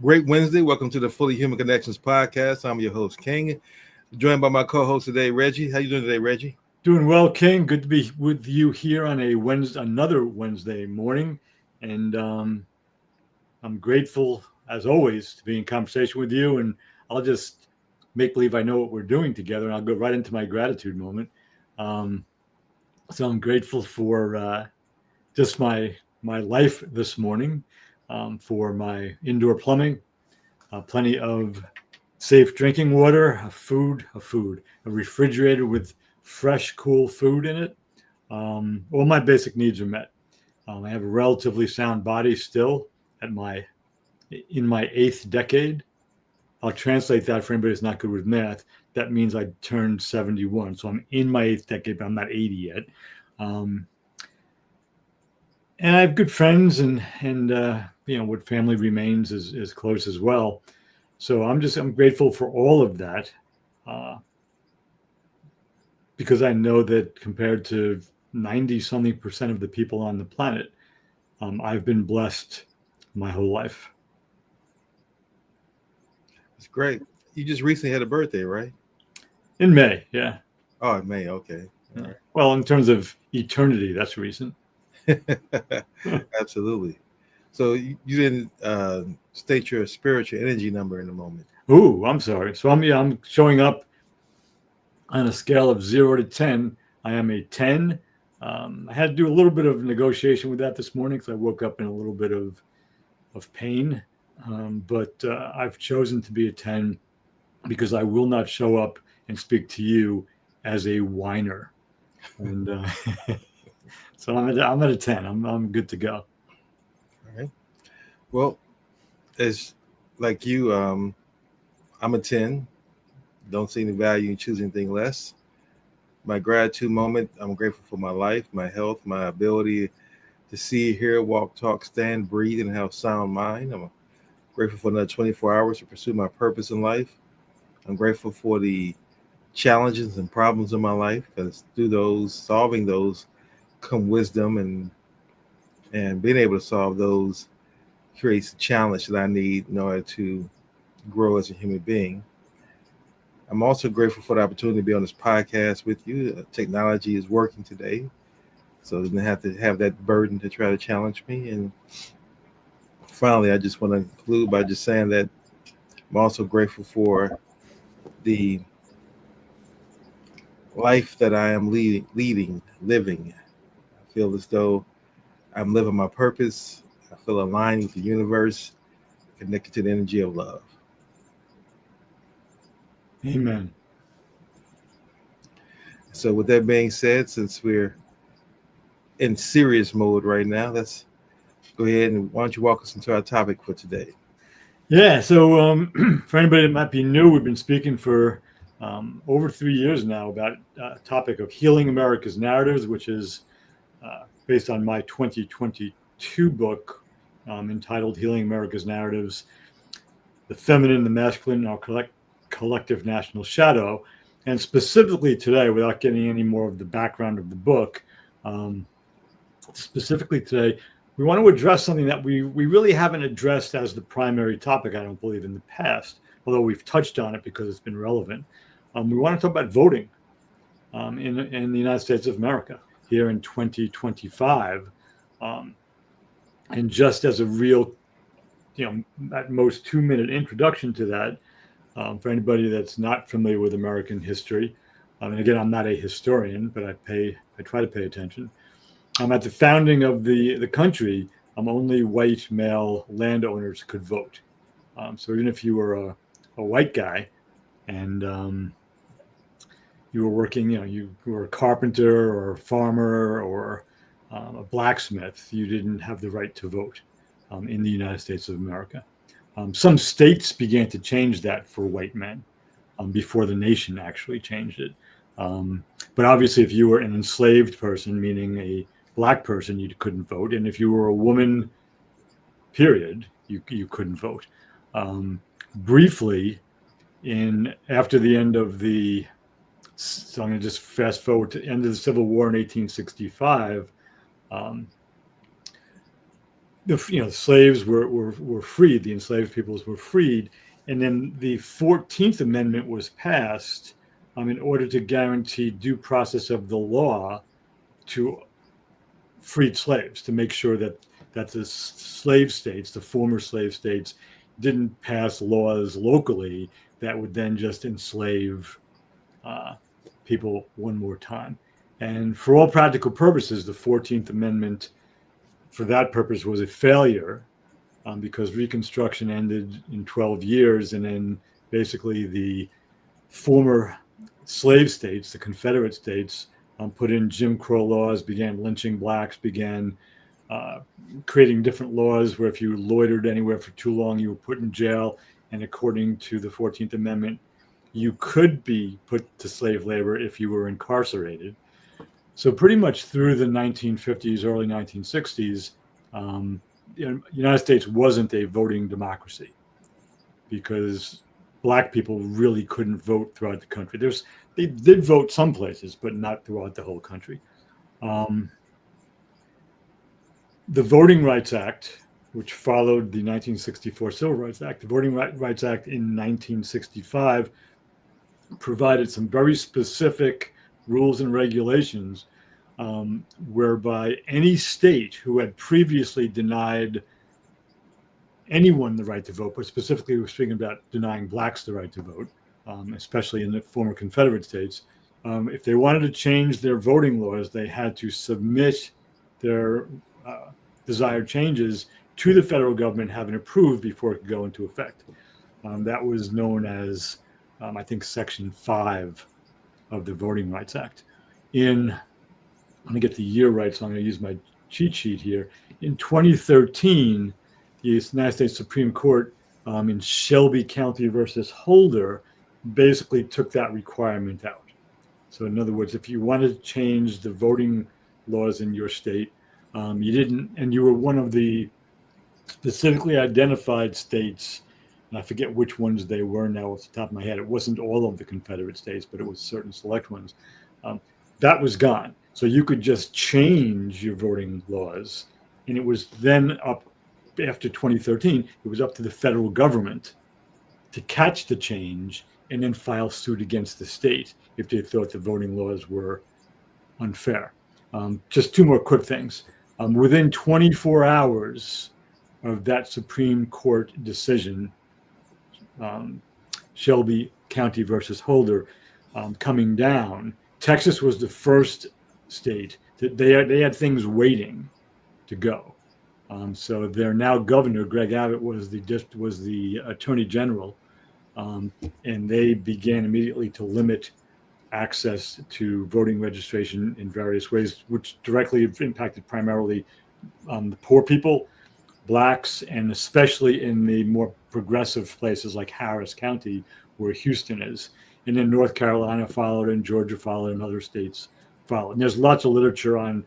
Great Wednesday. Welcome to the Fully Human Connections podcast. I'm your host, King, joined by my co-host today, Reggie. How you doing today, Reggie? Doing well, King. Good to be with you here on another Wednesday morning, and I'm grateful as always to be in conversation with you. And I'll just make believe I know what we're doing together, and I'll go right into my gratitude moment. Um, so I'm grateful for just my life this morning, for my indoor plumbing, plenty of safe drinking water, a refrigerator with fresh, cool food in it. All my basic needs are met. I have a relatively sound body still in my eighth decade. I'll translate that for anybody who's not good with math. That means I turned 71. So I'm in my eighth decade, but I'm not 80 yet. Um, and I have good friends and what family remains is close as well. So I'm grateful for all of that, because I know that compared to 90 something percent of the people on the planet, I've been blessed my whole life. It's great. You just recently had a birthday, right? In May, yeah. Oh, in May. Okay. All Yeah. Well, in terms of eternity, that's recent. right. Absolutely. So you didn't state your spiritual energy number in the moment. Ooh, I'm sorry. So I'm showing up on a scale of 0 to 10. I am a 10. I had to do a little bit of negotiation with that this morning because I woke up in a little bit of pain. But I've chosen to be a 10 because I will not show up and speak to you as a whiner. And so I'm at a 10. I'm good to go. All right. Well, as like you, I'm a 10. Don't see any value in choosing anything less. My gratitude moment, I'm grateful for my life, my health, my ability to see, hear, walk, talk, stand, breathe, and have sound mind. I'm grateful for another 24 hours to pursue my purpose in life. I'm grateful for the challenges and problems in my life because through those, solving those, come wisdom and being able to solve those creates the challenge that I need in order to grow as a human being. I'm also grateful for the opportunity to be on this podcast with you. Technology is working today, so I didn't have to have that burden to try to challenge me. And finally, I just want to conclude by just saying that I'm also grateful for the life that I am living. I feel as though I'm living my purpose. I feel aligned with the universe, connected to the energy of love. Amen. So, with that being said, since we're in serious mode right now, let's go ahead and why don't you walk us into our topic for today? Yeah. So for anybody that might be new, we've been speaking for over 3 years now about a topic of healing America's narratives, which is based on my 2022 book entitled Healing America's Narratives, The Feminine, the Masculine, and Our Collective National Shadow. And specifically today, without getting any more of the background of the book, specifically today, we want to address something that we really haven't addressed as the primary topic, I don't believe, in the past, although we've touched on it because it's been relevant. We want to talk about voting in the United States of America here in 2025. And just as a real, at most 2-minute introduction to that, for anybody that's not familiar with American history, and again, I'm not a historian, but I try to pay attention. At the founding of the country, only white male landowners could vote. So even if you were a white guy and you were working, you were a carpenter or a farmer or a blacksmith, you didn't have the right to vote in the United States of America. Some states began to change that for white men before the nation actually changed it. But obviously, if you were an enslaved person, meaning a black person, you couldn't vote. And if you were a woman, period, you couldn't vote. Briefly, after the end of so I'm going to just fast forward to the end of the Civil War in 1865, the slaves were freed, the enslaved peoples were freed, and then the 14th Amendment was passed in order to guarantee due process of the law to freed slaves, to make sure that the slave states, the former slave states, didn't pass laws locally that would then just enslave people one more time. And for all practical purposes, the 14th Amendment, for that purpose, was a failure because Reconstruction ended in 12 years, and then basically the former slave states, the Confederate states, put in Jim Crow laws, began lynching blacks, began creating different laws where if you loitered anywhere for too long, you were put in jail. And according to the 14th Amendment, you could be put to slave labor if you were incarcerated. So pretty much through the 1950s, early 1960s, the United States wasn't a voting democracy because black people really couldn't vote throughout the country. They did vote some places, but not throughout the whole country. The Voting Rights Act, which followed the 1964 Civil Rights Act, the Voting Rights Act in 1965 provided some very specific rules and regulations whereby any state who had previously denied anyone the right to vote, but specifically we're speaking about denying blacks the right to vote, especially in the former Confederate states, if they wanted to change their voting laws, they had to submit their desired changes to the federal government, have it approved before it could go into effect. That was known as, I think, Section 5 of the Voting Rights Act. Let me get the year right, so I'm going to use my cheat sheet here. In 2013, the United States Supreme Court in Shelby County versus Holder basically took that requirement out. So in other words, if you wanted to change the voting laws in your state, you didn't, and you were one of the specifically identified states, and I forget which ones they were now off the top of my head. It wasn't all of the Confederate states, but it was certain select ones. That was gone. So you could just change your voting laws. And it was then up, after 2013, it was up to the federal government to catch the change and then file suit against the state if they thought the voting laws were unfair. Just two more quick things. Within 24 hours of that Supreme Court decision, Shelby County versus Holder, coming down, Texas was the first state that they had things waiting to go. So their now governor, Greg Abbott, was the attorney general, and they began immediately to limit access to voting registration in various ways, which directly impacted primarily the poor people, blacks, and especially in the more progressive places like Harris County, where Houston is. And then North Carolina followed, and Georgia followed, and other states followed. And there's lots of literature on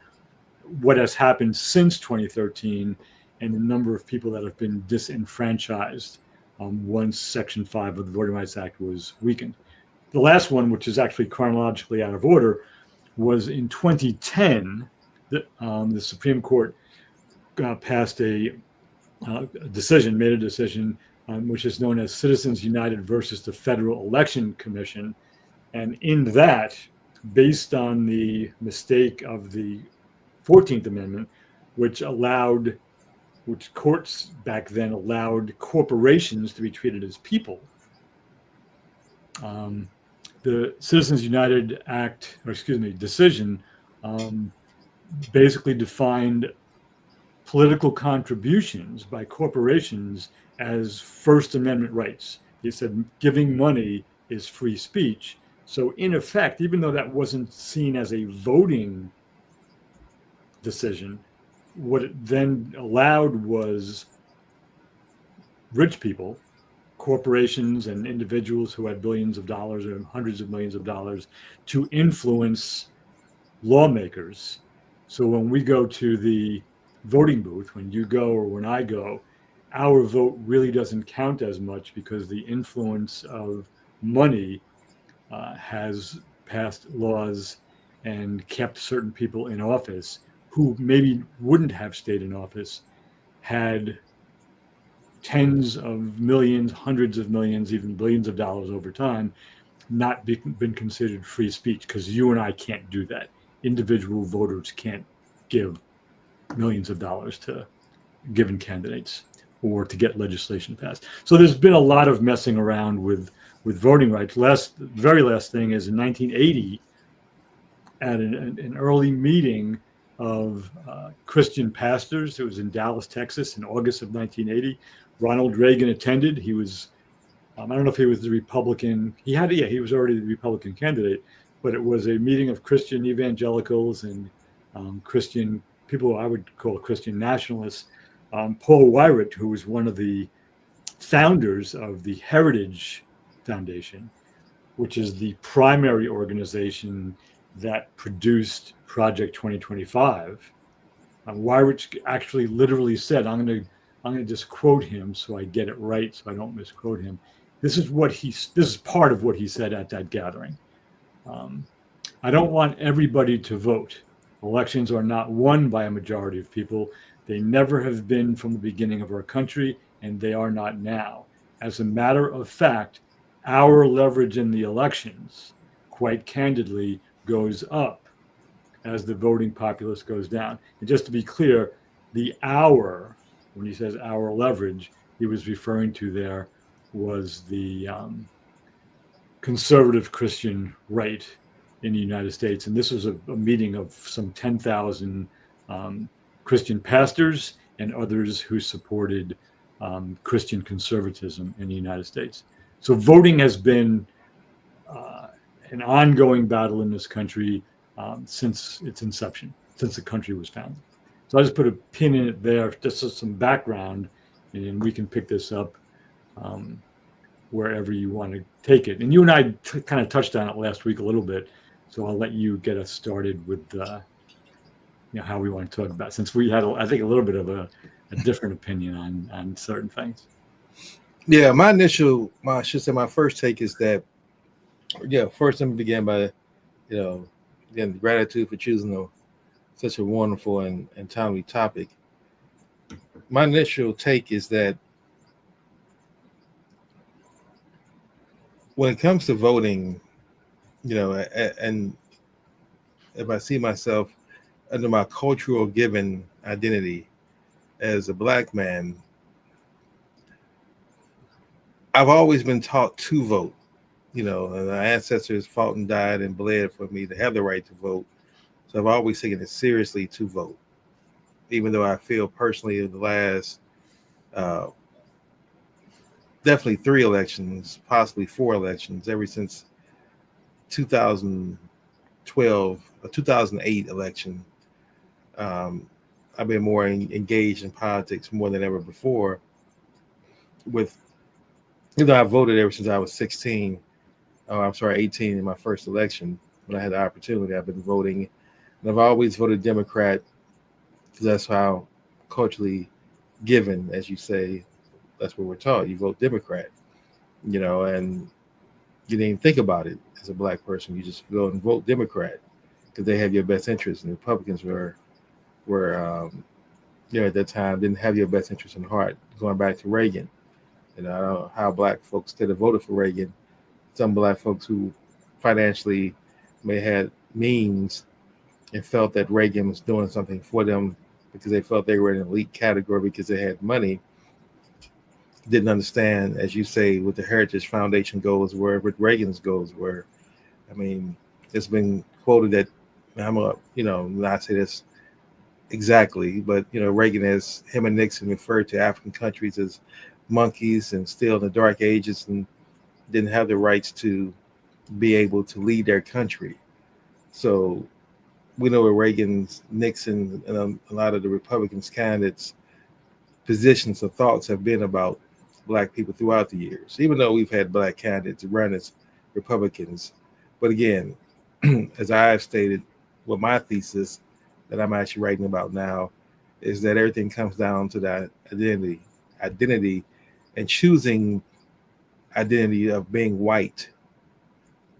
what has happened since 2013 and the number of people that have been disenfranchised once Section 5 of the Voting Rights Act was weakened. The last one, which is actually chronologically out of order, was in 2010. The Supreme Court passed made a decision, which is known as Citizens United versus the Federal Election Commission. And in that, based on the mistake of the 14th Amendment, which courts back then allowed corporations to be treated as people, the Citizens United decision basically defined political contributions by corporations as First Amendment rights. He said giving money is free speech. So in effect, even though that wasn't seen as a voting decision, what it then allowed was rich people, corporations and individuals who had billions of dollars or hundreds of millions of dollars to influence lawmakers. So when we go to the voting booth, when you go or when I go, our vote really doesn't count as much because the influence of money has passed laws and kept certain people in office who maybe wouldn't have stayed in office had tens of millions, hundreds of millions, even billions of dollars over time, not been considered free speech, because you and I can't do that. Individual voters can't give millions of dollars to given candidates or to get legislation passed. So there's been a lot of messing around with voting rights. Very last thing is in 1980, at an early meeting of Christian pastors. It was in Dallas, Texas, in August of 1980. Ronald Reagan attended. He was, I don't know if he was the Republican. He was already the Republican candidate, but it was a meeting of Christian evangelicals and Christian people I would call Christian nationalists. Paul Weyrich, who was one of the founders of the Heritage Foundation, which is the primary organization that produced Project 2025. Weyrich actually literally said, I'm going to just quote him so I get it right, so I don't misquote him. This is part of what he said at that gathering. I don't want everybody to vote. Elections are not won by a majority of people. They never have been from the beginning of our country, and they are not now. As a matter of fact, our leverage in the elections, quite candidly, goes up as the voting populace goes down. And just to be clear, the our, when he says our leverage, he was referring to there was the conservative Christian right in the United States. And this was a meeting of some 10,000 Christian pastors and others who supported Christian conservatism in the United States. So voting has been an ongoing battle in this country since its inception, since the country was founded. So I just put a pin in it there, just as some background, and we can pick this up wherever you want to take it. And you and I kind of touched on it last week a little bit, so I'll let you get us started with how we want to talk about it, since we had, I think, a little bit of a different opinion on certain things. Yeah, my first take is that, first let me begin by, again, gratitude for choosing such a wonderful and timely topic. My initial take is that when it comes to voting, and if I see myself under my cultural given identity as a Black man, I've always been taught to vote. And our ancestors fought and died and bled for me to have the right to vote. So I've always taken it seriously to vote, even though I feel personally in the last definitely 3 elections, possibly 4 elections, ever since 2012 or 2008 election, I've been more engaged in politics more than ever before. I voted ever since I was 18 in my first election when I had the opportunity. I've been voting, and I've always voted Democrat because that's how culturally given, as you say, that's what we're taught. You vote Democrat, and you didn't even think about it as a Black person. You just go and vote Democrat because they have your best interest. And the Republicans were at that time didn't have your best interest in heart. Going back to Reagan, I don't know how Black folks could have voted for Reagan. Some Black folks who financially may have means and felt that Reagan was doing something for them because they felt they were in an elite category because they had money, didn't understand, as you say, what the Heritage Foundation goals were, what Reagan's goals were. I mean, it's been quoted that not say this exactly, but Reagan, as him and Nixon referred to African countries as monkeys and still in the dark ages and didn't have the rights to be able to lead their country. So we know what Reagan's, Nixon, and a lot of the Republicans candidates' positions or thoughts have been about Black people throughout the years, even though we've had Black candidates run as Republicans. But again, as I have stated, what my thesis that I'm actually writing about now is that everything comes down to that identity, and choosing identity of being white,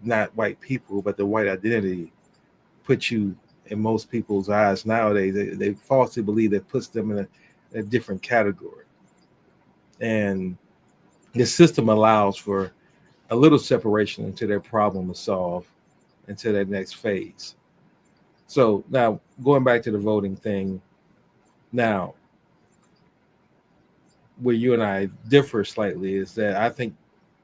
not white people, but the white identity puts you in most people's eyes nowadays. They falsely believe that puts them in a different category. And the system allows for a little separation until their problem is solved, until that next phase. So now going back to the voting thing, now where you and I differ slightly is that I think,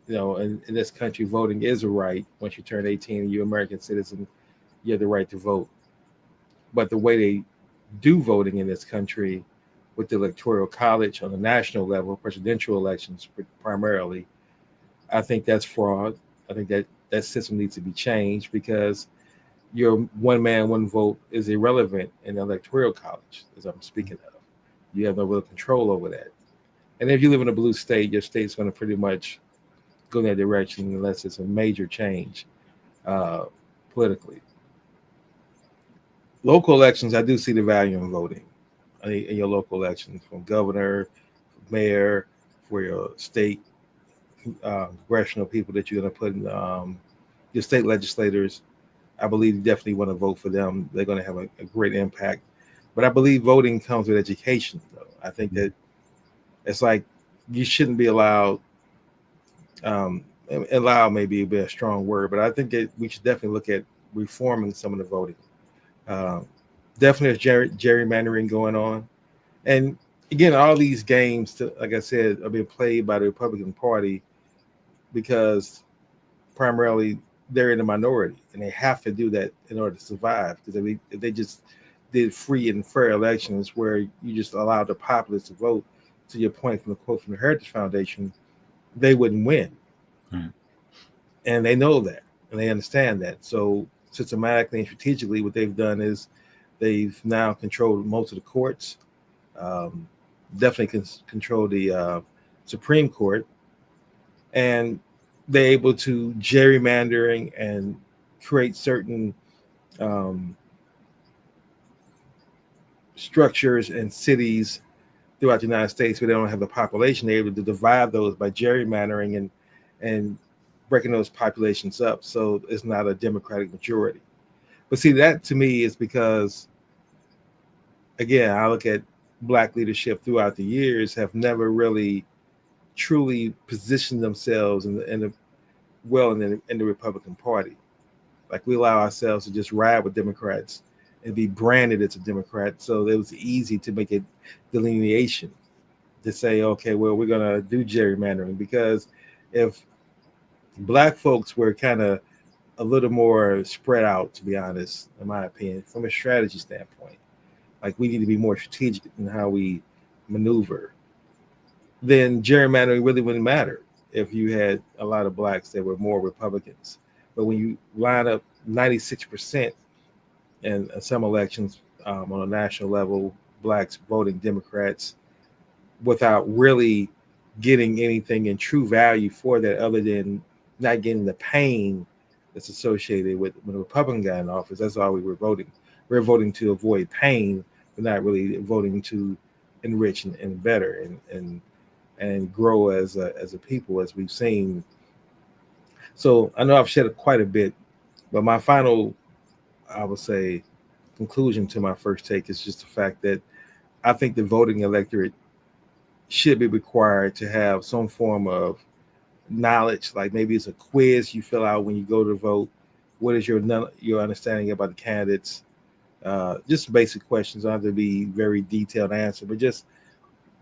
in this country, voting is a right. Once you turn 18 and you're an American citizen, you have the right to vote. But the way they do voting in this country with the electoral college on the national level, presidential elections primarily, I think that's fraud. I think that system needs to be changed because your one man, one vote is irrelevant in the electoral college, as I'm speaking of. You have no real control over that. And if you live in a blue state, your state's going to pretty much go in that direction unless it's a major change uh, politically. Local elections, I do see the value in voting in your local elections, from governor, mayor, for your state congressional people that you're going to put in your state legislators. I believe you definitely want to vote for them. They're going to have a great impact. But I believe voting comes with education, though. I think that it's like you shouldn't be allowed. Allow maybe be a strong word, but I think that we should definitely look at reforming some of the voting. Um, Definitely there's gerrymandering going on, and again, all these games, like I said, are being played by the Republican Party because primarily they're in the minority, and they have to do that in order to survive. Because if they just did free and fair elections where you just allow the populace to vote, to your point from the quote from the Heritage Foundation, they wouldn't win. Right. And they know that, and they understand that. So systematically and strategically, what they've done is they've now controlled most of the courts, um, definitely control the Supreme Court, and they're able to gerrymandering and create certain um, structures and cities throughout the United States where they don't have the population. They're able to divide those by gerrymandering and breaking those populations up, so it's not a Democratic majority. But see, that to me is because, again, I look at Black leadership throughout the years have never really truly positioned themselves in the Republican Party. Like, we allow ourselves to just ride with Democrats and be branded as a Democrat, so it was easy to make a delineation to say, okay, well, we're gonna do gerrymandering because if Black folks were kind of a little more spread out, to be honest, in my opinion, from a strategy standpoint. Like, we need to be more strategic in how we maneuver. Then gerrymandering really wouldn't matter if you had a lot of Blacks that were more Republicans. But when you line up 96% in some elections on a national level, Blacks voting Democrats without really getting anything in true value for that other than not getting the pain that's associated with when a Republican got in office. That's all we were voting. We're voting to avoid pain, but not really voting to enrich and better and grow as a people, as we've seen. So I know I've said quite a bit, but my final, I would say, conclusion to my first take is just the fact that I think the voting electorate should be required to have some form of knowledge. Like, maybe it's a quiz you fill out when you go to vote. What is your understanding about the candidates? Just basic questions. Don't have to be very detailed answer, but just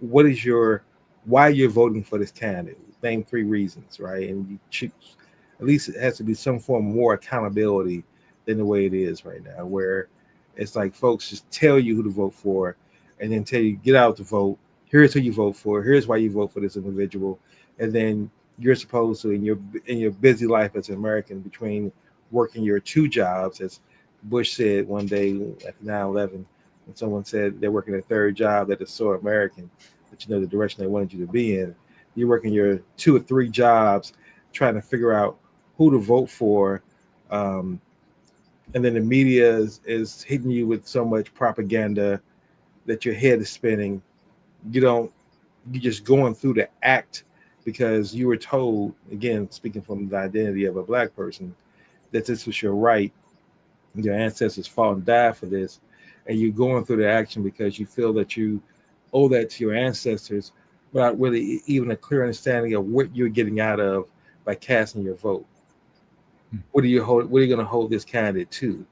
what is your why you're voting for this candidate. Name 3 reasons, right? And you choose. At least it has to be some form of more accountability than the way it is right now, where it's like folks just tell you who to vote for, and then tell you get out to vote. Here's who you vote for. Here's why you vote for this individual, and then you're supposed to in your busy life as an American, between working your 2 jobs, as Bush said one day at 9/11, when someone said they're working a third job that is so American that you know the direction they wanted you to be in. You're working your 2 or 3 jobs trying to figure out who to vote for, um, and then the media is hitting you with so much propaganda that your head is spinning. You don't you're just going through the act because you were told, again, speaking from the identity of a Black person, that this was your right. Your ancestors fought and died for this, and you're going through the action because you feel that you owe that to your ancestors without really even a clear understanding of what you're getting out of by casting your vote. What are you going to hold this candidate to?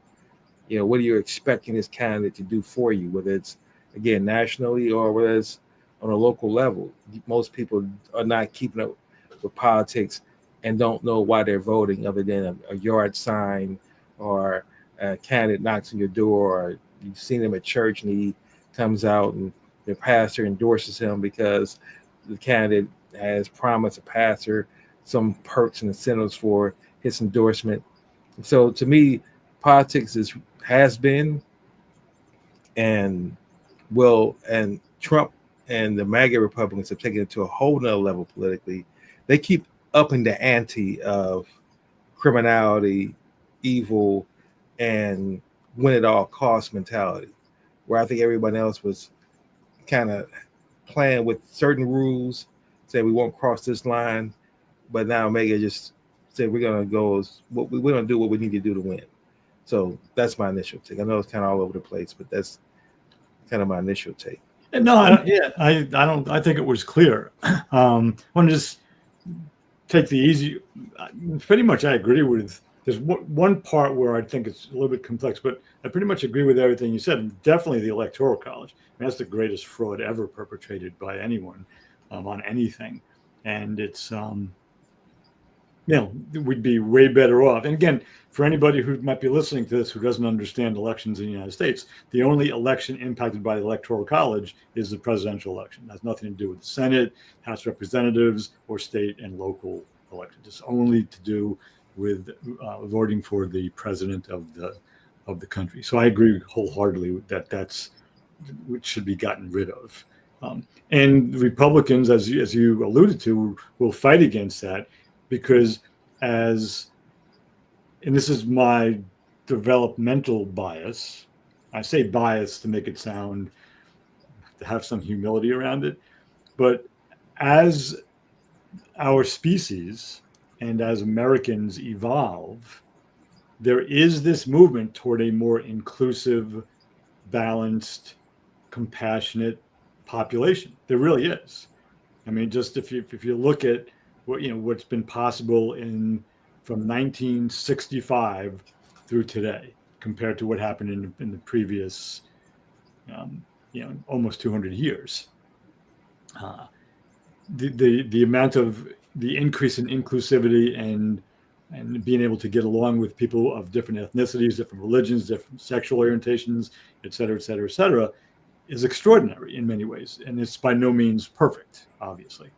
What are you expecting this candidate to do for you, whether it's, again, nationally or whether it's on a local level? Most people are not keeping up with politics and don't know why they're voting, other than a yard sign, or a candidate knocks on your door, or you've seen him at church and he comes out and the pastor endorses him because the candidate has promised the pastor some perks and incentives for his endorsement. So to me, politics has been and and Trump and the MAGA Republicans have taken it to a whole nother level politically. They keep upping the ante of criminality, evil, and win at all cost mentality, where I think everyone else was kind of playing with certain rules, say we won't cross this line, but now MAGA just said we're going to go, we're going to do what we need to do to win. So that's my initial take. I know it's kind of all over the place, but that's kind of my initial take. No, I don't. I think it was clear. I want to just take the easy. Pretty much, I agree with. There's one part where I think it's a little bit complex, but I pretty much agree with everything you said. And definitely the Electoral College. I mean, that's the greatest fraud ever perpetrated by anyone on anything, and it's we'd be way better off. And again, for anybody who might be listening to this who doesn't understand elections in the United States, the only election impacted by the Electoral College is the presidential election. It has nothing to do with the Senate, House of Representatives, or state and local elections. It's only to do with voting for the president of the country. So I agree wholeheartedly that that's what should be gotten rid of. And Republicans, as you alluded to, will fight against that. Because and this is my developmental bias, I say bias to make it sound, to have some humility around it, but as our species and as Americans evolve, there is this movement toward a more inclusive, balanced, compassionate population. There really is. I mean, just if you look at what's been possible from 1965 through today, compared to what happened in the previous, almost 200 years. The amount of the increase in inclusivity and being able to get along with people of different ethnicities, different religions, different sexual orientations, et cetera, et cetera, et cetera, is extraordinary in many ways, and it's by no means perfect, obviously.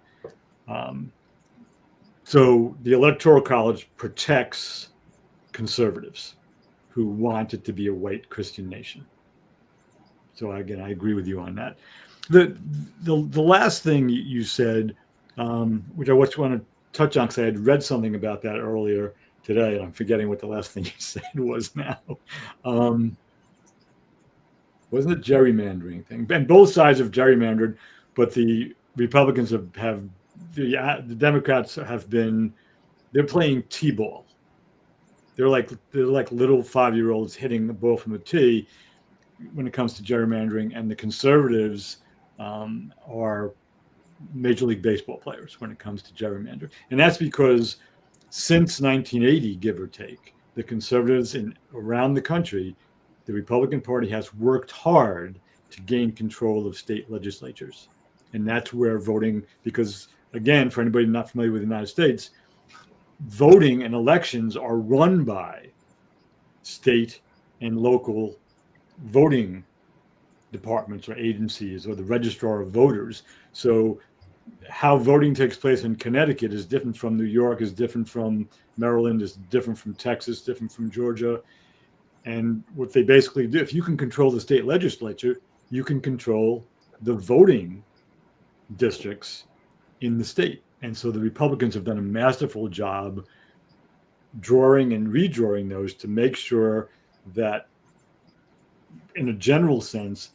So the Electoral College protects conservatives who want it to be a white Christian nation. So again, I agree with you on that. The last thing you said, which I just want to touch on because I had read something about that earlier today, and I'm forgetting what the last thing you said was now. Wasn't it gerrymandering thing? And both sides have gerrymandered, but the Republicans have the Democrats they're playing T-ball. They're like little 5-year-olds hitting the ball from a tee when it comes to gerrymandering, and the conservatives are Major League Baseball players when it comes to gerrymandering. And that's because since 1980, give or take, the conservatives around the country, the Republican Party has worked hard to gain control of state legislatures. And that's where voting, because again, for anybody not familiar with the United States, voting and elections are run by state and local voting departments or agencies or the registrar of voters. So how voting takes place in Connecticut is different from New York, is different from Maryland, is different from Texas, different from Georgia. And what they basically do, if you can control the state legislature, you can control the voting districts in the state. And so the Republicans have done a masterful job drawing and redrawing those to make sure that, in a general sense,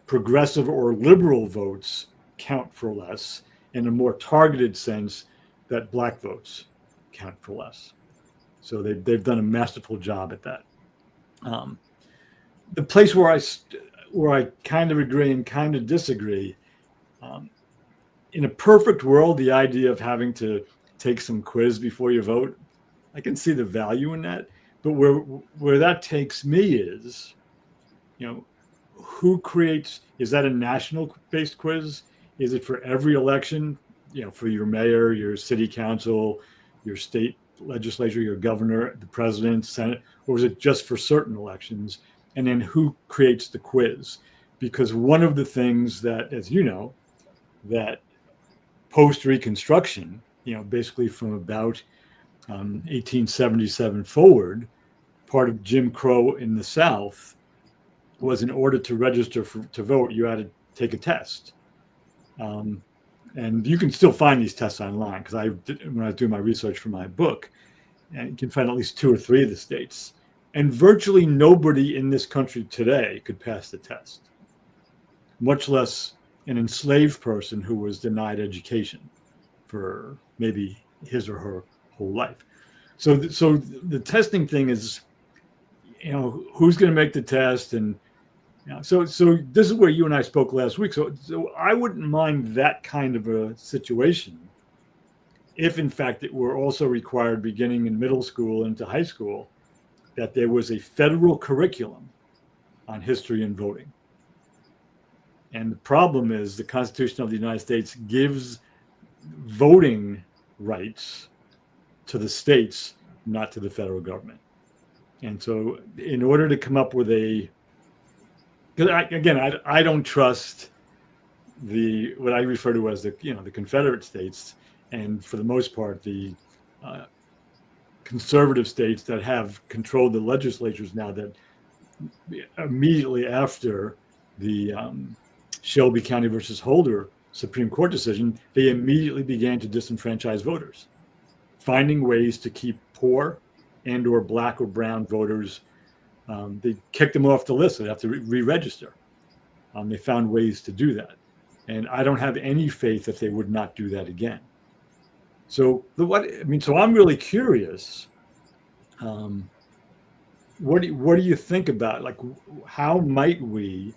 progressive or liberal votes count for less, in a more targeted sense, that black votes count for less. So they've done a masterful job at that. The place where where I kind of agree and kind of disagree. Um, in a perfect world, the idea of having to take some quiz before you vote, I can see the value in that. But where that takes me is, you know, who creates? Is that a national based quiz? Is it for every election? You know, for your mayor, your city council, your state legislature, your governor, the president, senate, or is it just for certain elections? And then who creates the quiz? Because one of the things that, as you know, that post Reconstruction, you know, basically from about 1877 forward, part of Jim Crow in the South was in order to register to vote, you had to take a test. Um, and you can still find these tests online because when I was doing my research for my book, and you can find at least 2 or 3 of the states. And virtually nobody in this country today could pass the test, much less an enslaved person who was denied education for maybe his or her whole life. So the testing thing is, you know, who's going to make the test, and you know, so this is where you and I spoke last week. So I wouldn't mind that kind of a situation if, in fact, it were also required beginning in middle school into high school that there was a federal curriculum on history and voting. And the problem is the Constitution of the United States gives voting rights to the states, not to the federal government. And so in order to come up with I don't trust what I refer to as the Confederate states, and for the most part, the conservative states that have controlled the legislatures now, that immediately after the Shelby County versus Holder Supreme Court decision, they immediately began to disenfranchise voters, finding ways to keep poor and or black or brown voters. They kicked them off the list. They'd have to re-register. They found ways to do that. And I don't have any faith that they would not do that again. So so I'm really curious. What do you think about, like, how might we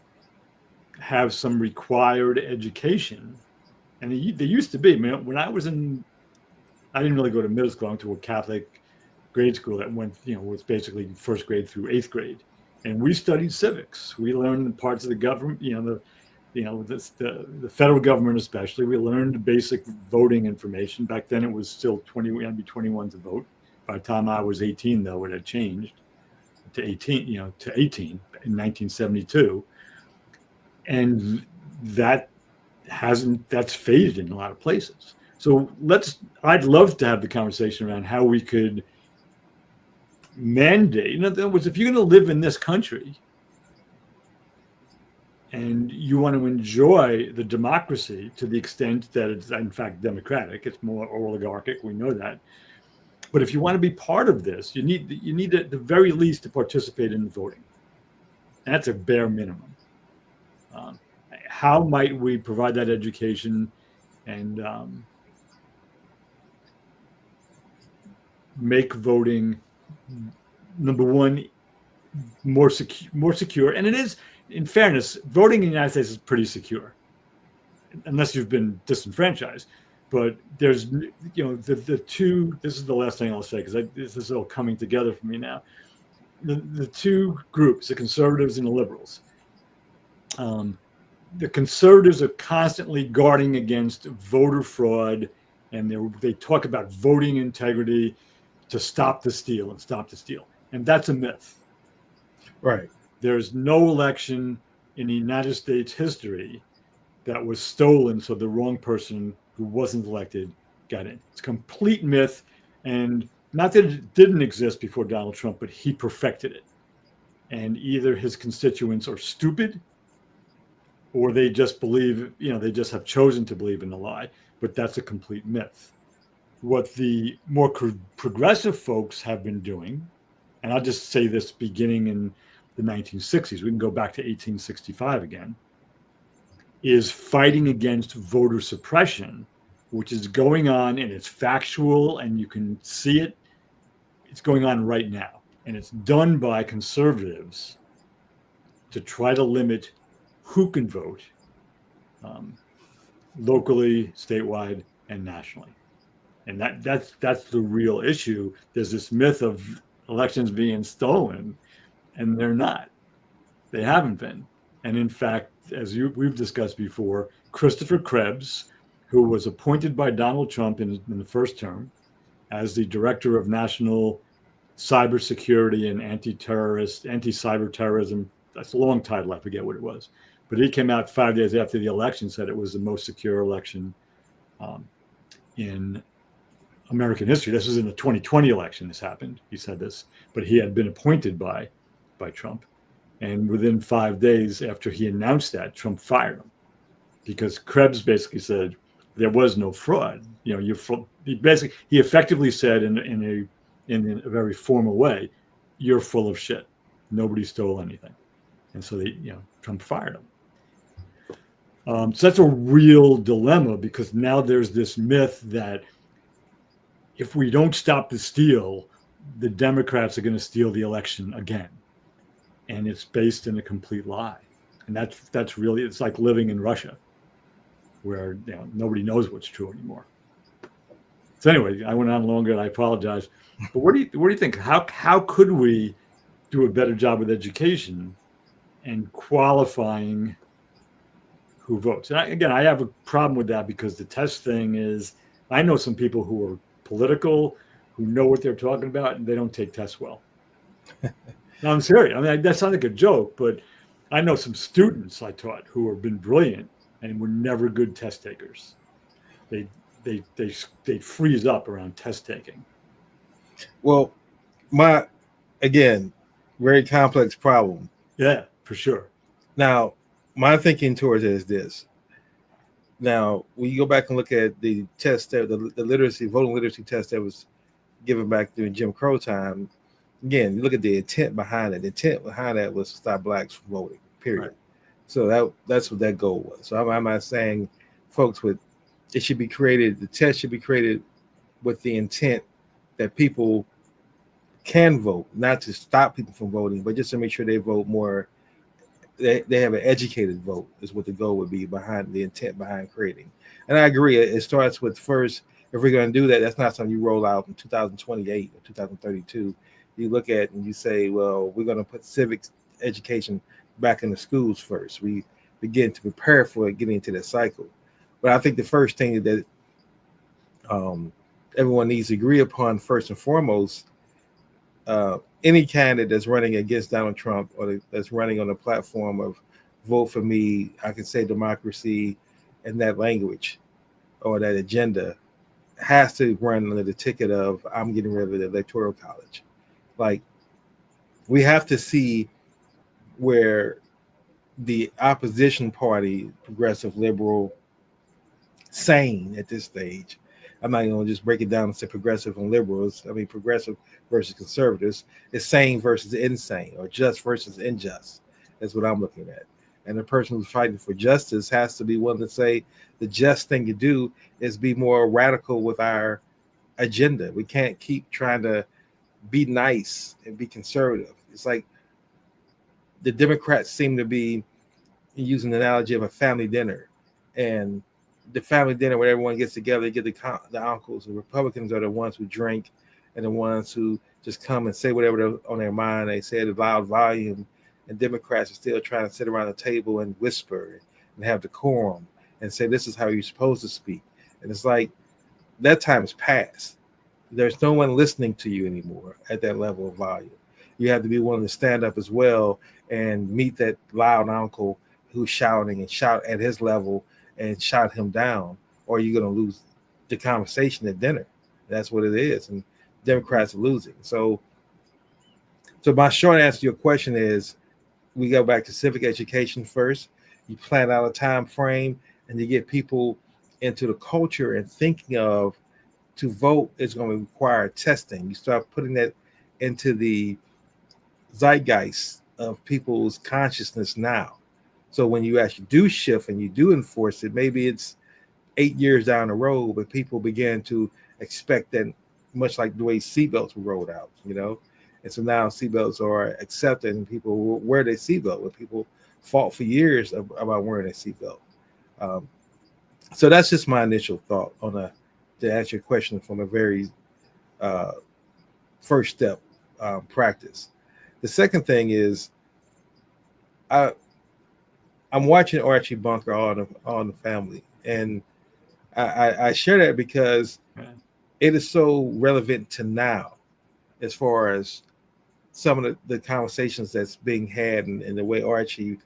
have some required education? And there used to be, I mean, when I didn't really go to middle school. I went to a Catholic grade school that was basically first grade through 8th grade. And we studied civics. We learned parts of the government, the federal government especially. We learned the basic voting information. Back then it was still 20, we had to be 21 to vote. By the time I was 18, though, it had changed to 18 in 1972. And that's faded in a lot of places. So I'd love to have the conversation around how we could mandate. In other words, if you're going to live in this country and you want to enjoy the democracy to the extent that it's in fact democratic, it's more oligarchic, we know that. But if you want to be part of this, you need at the very least to participate in the voting. And that's a bare minimum. How might we provide that education and make voting, number one, more secure? And it is, in fairness, voting in the United States is pretty secure, unless you've been disenfranchised. But there's, the two. This is the last thing I'll say because this is all coming together for me now. The two groups, the conservatives and the liberals. The conservatives are constantly guarding against voter fraud, and they talk about voting integrity to stop the steal. And that's a myth. Right. There's no election in the United States history that was stolen so the wrong person who wasn't elected got in. It's a complete myth. And not that it didn't exist before Donald Trump, but he perfected it. And either his constituents are stupid or they just believe, they just have chosen to believe in the lie. But that's a complete myth. What the more progressive folks have been doing, and I'll just say this beginning in the 1960s, we can go back to 1865 again, is fighting against voter suppression, which is going on, and it's factual, and you can see it. It's going on right now, and it's done by conservatives to try to limit who can vote, um, locally, statewide, and nationally. And that's the real issue. There's this myth of elections being stolen, and they're not. They haven't been. And in fact, as we've discussed before, Christopher Krebs, who was appointed by Donald Trump in the first term as the director of national cybersecurity and anti-cyber terrorism. That's a long title. I forget what it was. But he came out 5 days after the election, said it was the most secure election in American history. This was in the 2020 election. This happened. He said this, but he had been appointed by Trump. And within 5 days after he announced that, Trump fired him because Krebs basically said there was no fraud. You know, he effectively said in a very formal way, you're full of shit. Nobody stole anything. And so Trump fired him. So that's a real dilemma because now there's this myth that if we don't stop the steal, the Democrats are going to steal the election again. And it's based in a complete lie. And that's really, it's like living in Russia where nobody knows what's true anymore. So anyway, I went on longer and I apologize. But what do you think? How could we do a better job with education and qualifying who votes? And I have a problem with that because the test thing is, I know some people who are political, who know what they're talking about, and they don't take tests well. No, I'm serious. I mean, that sounds like a joke, but I know some students I taught who have been brilliant and were never good test takers. They freeze up around test taking. Well, again, very complex problem. Yeah, for sure. Now, my thinking towards it is this. Now, when you go back and look at the test, the voting literacy test that was given back during Jim Crow time, again, you look at the intent behind it. The intent behind that was to stop blacks from voting, period. Right. So that's what that goal was. So I'm not saying folks it should be created, the test should be created with the intent that people can vote, not to stop people from voting, but just to make sure they vote more. They have an educated vote is what the goal would be behind the intent behind creating. And I agree. It starts with first, if we're going to do that, that's not something you roll out in 2028 or 2032. You look at and you say, well, we're going to put civics education back in the schools first. We begin to prepare for it, getting into that cycle. But I think the first thing that everyone needs to agree upon first and foremost, any candidate that's running against Donald Trump or that's running on a platform of vote for me, I can say democracy and that language or that agenda has to run under the ticket of I'm getting rid of the electoral college. Like, we have to see where the opposition party, progressive, liberal, sane at this stage. I'm not going to just break it down and say progressive and liberals. I mean, progressive versus conservatives is sane versus insane, or just versus unjust. That's what I'm looking at. And the person who's fighting for justice has to be willing to say the just thing to do is be more radical with our agenda. We can't keep trying to be nice and be conservative. It's like the Democrats seem to be using the analogy of a family dinner, and the family dinner where everyone gets together, get the uncles. The Republicans are the ones who drink and the ones who just come and say whatever on their mind. They say it at loud volume, and Democrats are still trying to sit around the table and whisper and have decorum and say this is how you're supposed to speak. And it's like that time is past. There's no one listening to you anymore at that level of volume. You have to be willing to stand up as well and meet that loud uncle who's shouting and shout at his level and shout him down, or you're going to lose the conversation at dinner. That's what it is. And Democrats are losing. So my short answer to your question is we go back to civic education first. You plan out a time frame and you get people into the culture and thinking of to vote is going to require testing. You start putting that into the zeitgeist of people's consciousness now. So when you actually do shift and you do enforce it, maybe it's 8 years down the road, but people begin to expect that, much like the way seatbelts were rolled out, And so now seatbelts are accepted and people wear their seatbelt. When people fought for years about wearing a seatbelt. Um, so that's just my initial thought on a to answer your question from a very uh, first step practice. The second thing is I I'm watching Archie Bunker on the family, and I share that because Right. it is so relevant to now as far as some of the conversations that's being had and the way Archie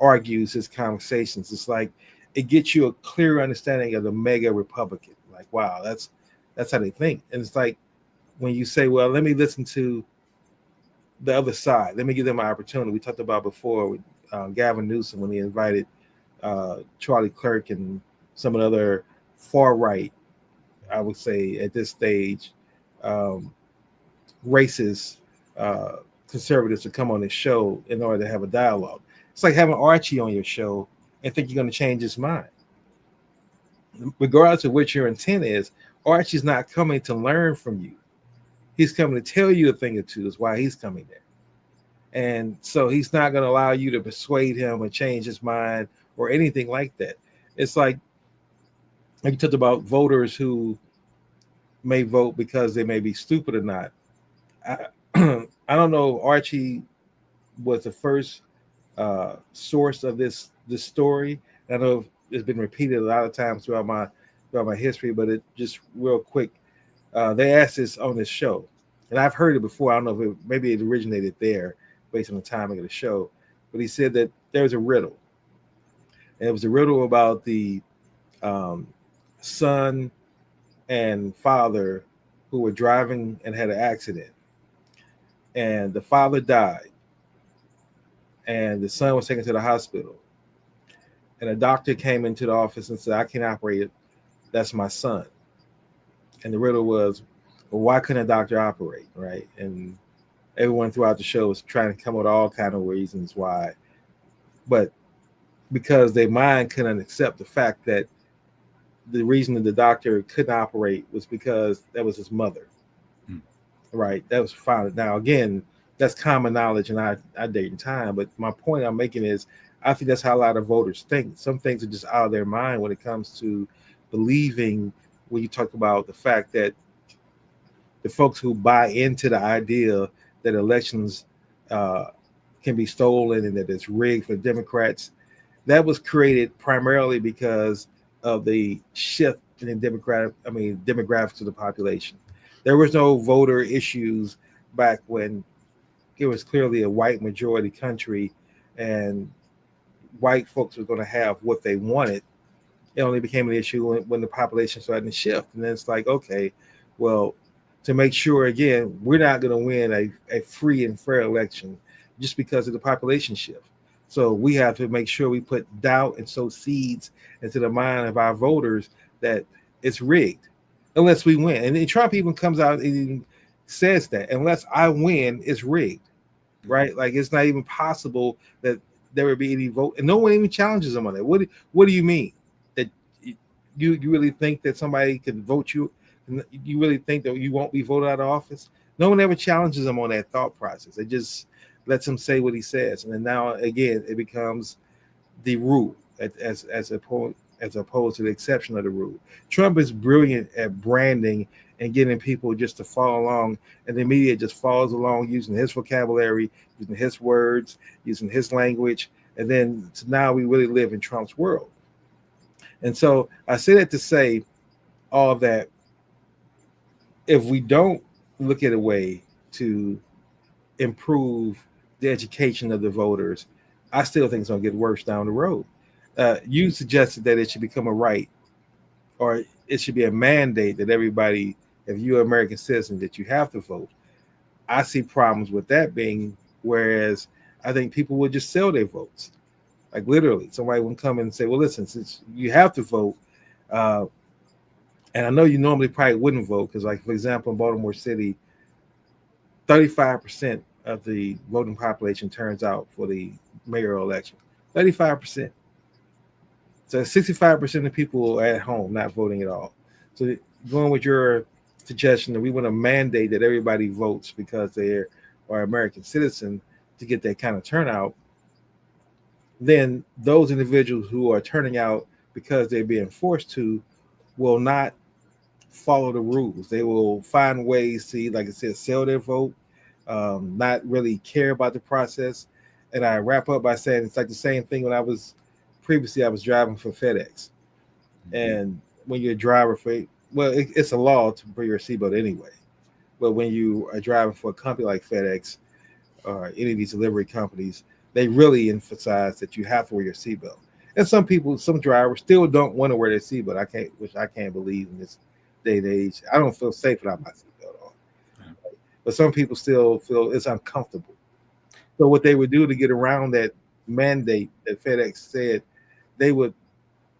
argues his conversations. It's like it gets you a clear understanding of the mega Republican. Like, wow, that's how they think. And it's like when you say, well, let me listen to the other side. Let me give them an opportunity. We talked about before with Gavin Newsom when he invited Charlie Clerk and some of the other far right, I would say at this stage, um, racist uh, conservatives to come on this show in order to have a dialogue. It's like having Archie on your show and think you're going to change his mind. Regardless of what your intent is, Archie's not coming to learn from you. He's coming to tell you a thing or two is why he's coming there. And so he's not going to allow you to persuade him or change his mind or anything like that. It's like you talked about voters who may vote because they may be stupid or not. I, I don't know. If Archie was the first source of this story. I know it's been repeated a lot of times throughout my history, but it just real quick. They asked this on this show, and I've heard it before. I don't know if maybe it originated there based on the timing of the show, but he said that there was a riddle, and it was a riddle about the um, son and father who were driving and had an accident, and the father died, and the son was taken to the hospital, and a doctor came into the office and said, "I can't operate it. That's my son." And the riddle was, well, why couldn't a doctor operate, right? And everyone throughout the show was trying to come up with all kind of reasons why, but because their mind couldn't accept the fact that the reason that the doctor couldn't operate was because that was his mother, Hmm. right? That was found. Now again, that's common knowledge in our date and time. But my point I'm making is, I think that's how a lot of voters think. Some things are just out of their mind when it comes to believing. When you talk about the fact that the folks who buy into the idea that elections uh, can be stolen and that it's rigged for Democrats, that was created primarily because of the shift in the demographics of the population. There was no voter issues back when it was clearly a white majority country, and white folks were going to have what they wanted. It only became an issue when the population started to shift. And then it's like, okay, well, to make sure, again, we're not going to win a free and fair election just because of the population shift. So we have to make sure we put doubt and sow seeds into the mind of our voters that it's rigged unless we win. And then Trump even comes out and even says that unless I win, it's rigged, right? Like it's not even possible that there would be any vote, and no one even challenges him on that. What do you mean that you really think that somebody can vote you? You really think that you won't be voted out of office? No one ever challenges him on that thought process. It just lets him say what he says, and then now again it becomes the rule as opposed to the exception of the rule. Trump is brilliant at branding and getting people just to follow along, and the media just follows along using his vocabulary, using his words, using his language, and then so now we really live in Trump's world. And so I say that to say all of that. If we don't look at a way to improve the education of the voters, I still think it's going to get worse down the road. You suggested that it should become a right, or it should be a mandate that everybody, if you're an American citizen, that you have to vote. I see problems with that being, whereas I think people would just sell their votes. Like literally, somebody would come in and say, well, listen, since you have to vote, uh, and I know you normally probably wouldn't vote because, like, for example, in Baltimore City, 35% of the voting population turns out for the mayoral election. 35%. So 65% of people are at home not voting at all. So going with your suggestion that we want to mandate that everybody votes because they are American citizen to get that kind of turnout, then those individuals who are turning out because they're being forced to will not follow the rules. They will find ways to, like I said, sell their vote, not really care about the process. And I wrap up by saying it's like the same thing when I was driving for FedEx. And when you're a driver for, well, it's a law to wear your seatbelt anyway. But when you are driving for a company like FedEx or any of these delivery companies, they really emphasize that you have to wear your seatbelt. And some people, some drivers still don't want to wear their seatbelt. Which I can't believe in this day and age. I don't feel safe without my seatbelt on. But some people still feel it's uncomfortable. So what they would do to get around that mandate that FedEx said, they would,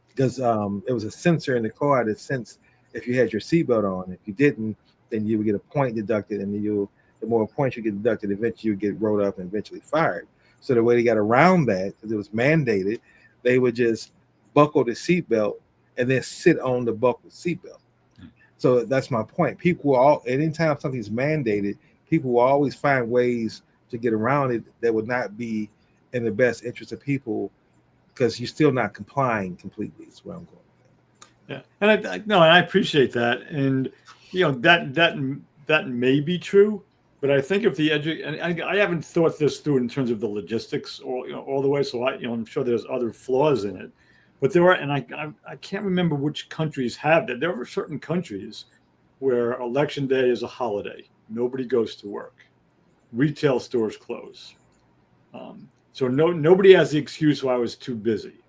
because it was a sensor in the car that sensed if you had your seatbelt on. If you didn't, then you would get a point deducted, and then the more points you get deducted, eventually you get rolled up and eventually fired. So the way they got around that, because it was mandated, they would just buckle the seatbelt and then sit on the buckled seatbelt. So that's my point. Anytime something's mandated, people will always find ways to get around it that would not be in the best interest of people, because you're still not complying completely. Is where I'm going. Yeah, and I appreciate that, and that may be true, but I think if and I haven't thought this through in terms of the logistics or all the way, so I'm sure there's other flaws in it, but there are, and I can't remember which countries have that. There are certain countries where election day is a holiday, nobody goes to work, retail stores close, so nobody has the excuse, "Well, I was too busy."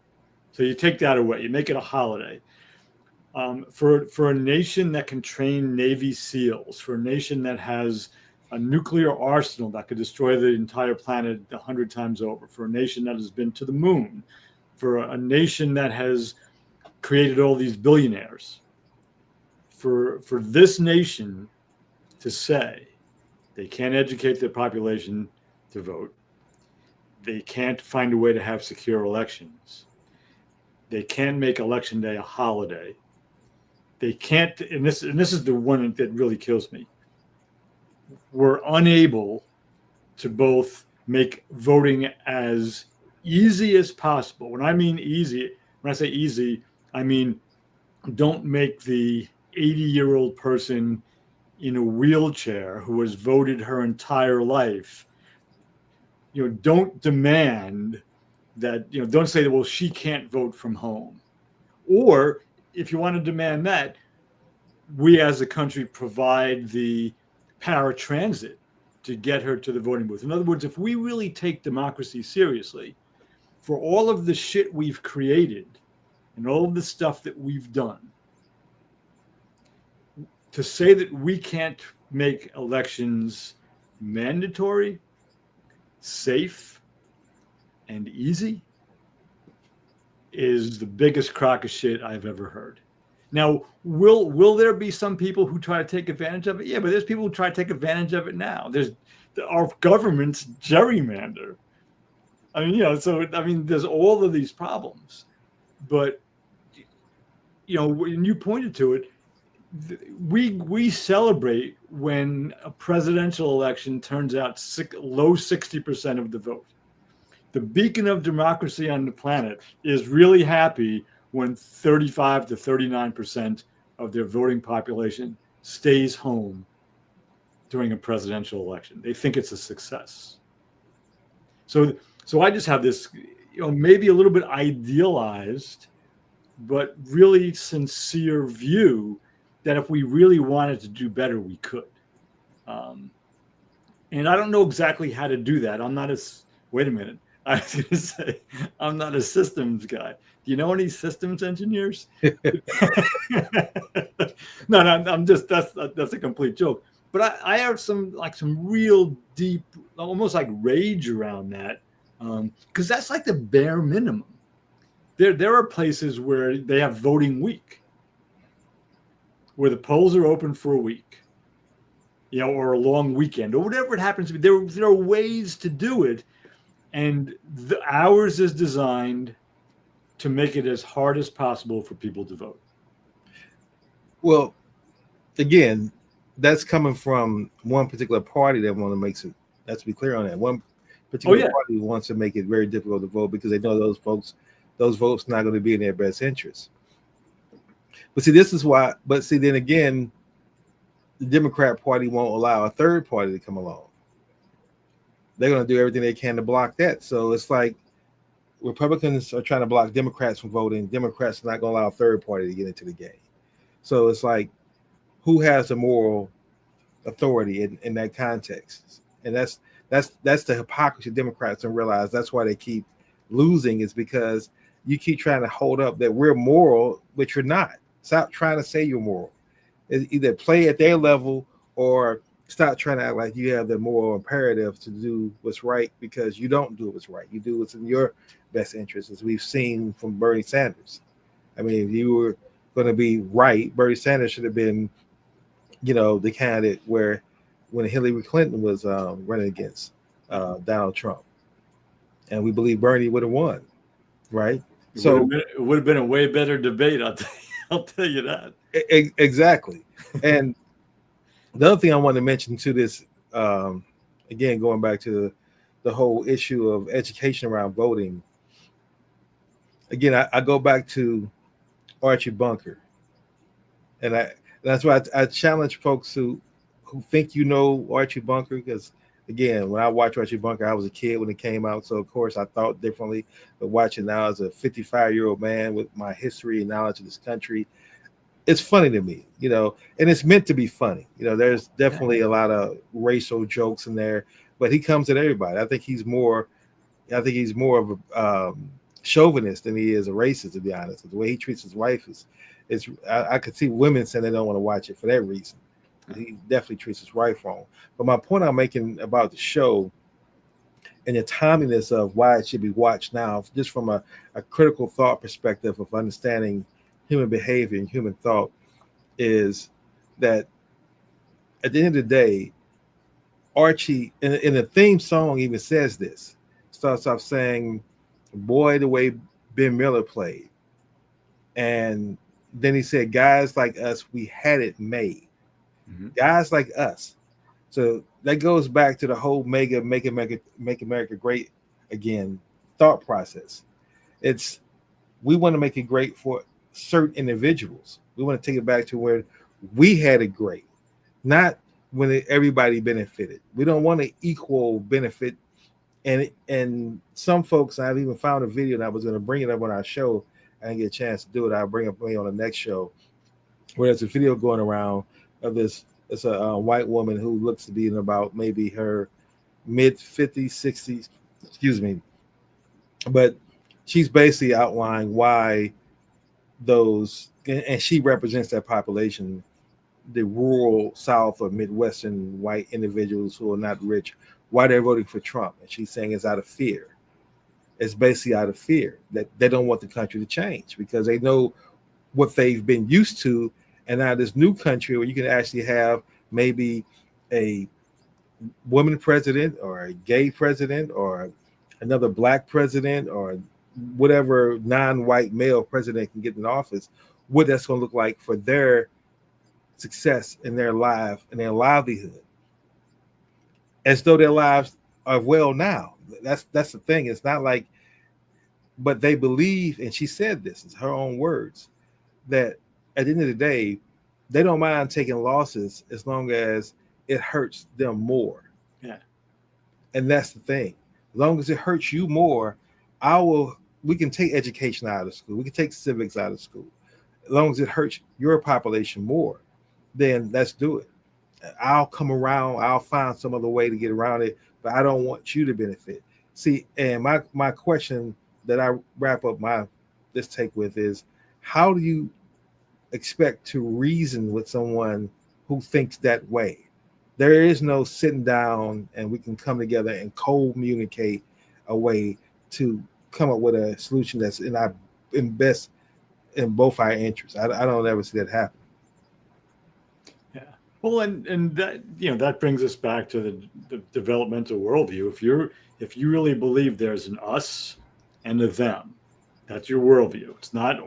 So you take that away, you make it a holiday. For a nation that can train Navy SEALs, for a nation that has a nuclear arsenal that could destroy the entire planet 100 times over, for a nation that has been to the moon, for a nation that has created all these billionaires, for this nation to say they can't educate their population to vote, they can't find a way to have secure elections, they can't make election day a holiday. They can't, and this is the one that really kills me. We're unable to both make voting as easy as possible. When I mean easy, when I say easy, I mean don't make the 80-year-old person in a wheelchair who has voted her entire life, don't demand that, don't say that, well, she can't vote from home. Or if you want to demand that, we as a country provide the paratransit to get her to the voting booth. In other words, if we really take democracy seriously, for all of the shit we've created and all of the stuff that we've done, to say that we can't make elections mandatory, safe, and easy is the biggest crock of shit I've ever heard. Now, will there be some people who try to take advantage of it? Yeah, but there's people who try to take advantage of it now. There's our government's gerrymander. There's all of these problems. But when you pointed to it, we celebrate when a presidential election turns out low 60% of the vote. The beacon of democracy on the planet is really happy when 35 to 39% of their voting population stays home during a presidential election. They think it's a success. So I just have this, maybe a little bit idealized, but really sincere view that if we really wanted to do better, we could. And I don't know exactly how to do that. Wait a minute. I was going to say, I'm not a systems guy. Do you know any systems engineers? No, I'm just, that's a complete joke. But I have some real deep, almost like rage around that. Because that's like the bare minimum. There are places where they have voting week, where the polls are open for a week, or a long weekend, or whatever it happens to be. There are ways to do it. And ours is designed to make it as hard as possible for people to vote. Well, again, that's coming from one particular party that want to make it. Let's be clear on that. particular yeah. party wants to make it very difficult to vote because they know those votes not going to be in their best interest. But see, this is why. But see, then again, the Democrat Party won't allow a third party to come along. They're going to do everything they can to block that. So it's like Republicans are trying to block Democrats from voting. Democrats are not going to allow a third party to get into the game. So it's like, who has the moral authority in that context? And that's the hypocrisy Democrats don't realize. That's why they keep losing, is because you keep trying to hold up that we're moral, but you're not. Stop trying to say you're moral. It's either play at their level or stop trying to act like you have the moral imperative to do what's right, because you don't do what's right. You do what's in your best interest, as we've seen from Bernie Sanders. I mean, if you were going to be right, Bernie Sanders should have been, the candidate where when Hillary Clinton was running against Donald Trump, and we believe Bernie would have won, right? It would have been a way better debate. I'll tell you that. Exactly. And the other thing I want to mention to this, again, going back to the whole issue of education around voting. Again, I go back to Archie Bunker, and that's why I challenge folks who think Archie Bunker, because again, when I watched Archie Bunker, I was a kid when it came out, so of course I thought differently. But watching now as a 55-year-old man with my history and knowledge of this country, it's funny to me, and it's meant to be funny. There's definitely a lot of racial jokes in there, but he comes at everybody. I think he's more of a chauvinist than he is a racist, to be honest. The way he treats his wife I could see women saying they don't want to watch it for that reason. He definitely treats his wife wrong. But my point I'm making about the show and the timeliness of why it should be watched now, just from a critical thought perspective of understanding human behavior and human thought, is that at the end of the day, Archie, in the theme song, even says this, starts off saying, "Boy, the way Ben Miller played." And then he said, "Guys like us, we had it made." Mm-hmm. Guys like us. So that goes back to the whole make America great again thought process. It's, we want to make it great for certain individuals. We want to take it back to where we had it great, not when everybody benefited. We don't want an equal benefit. And some folks, I've even found a video, and I was going to bring it up on our show. I didn't get a chance to do it. I'll bring it up on the next show, where there's a video going around of this. It's a white woman who looks to be in about maybe her mid 50s, 60s, excuse me. But she's basically outlining why those, and she represents that population, the rural South or Midwestern white individuals who are not rich, why they're voting for Trump. And she's saying it's out of fear. It's basically out of fear that they don't want the country to change, because they know what they've been used to. And now this new country where you can actually have maybe a woman president or a gay president or another black president or whatever non-white male president can get in office, what that's going to look like for their success in their life and their livelihood, as though their lives are well now. That's the thing. It's not like, but they believe, and she said this, is her own words, that at the end of the day, they don't mind taking losses as long as it hurts them more. Yeah. And that's the thing. As long as it hurts you more, we can take education out of school. We can take civics out of school. As long as it hurts your population more, then let's do it. I'll come around. I'll find some other way to get around it, but I don't want you to benefit. See, and my question that I wrap up this take with is, how do you expect to reason with someone who thinks that way? There is no sitting down and we can come together and communicate a way to come up with a solution that's in best in both our interests. I don't ever see that happen. Yeah. Well, and that, that brings us back to the developmental worldview. If you really believe there's an us and a them, that's your worldview. It's not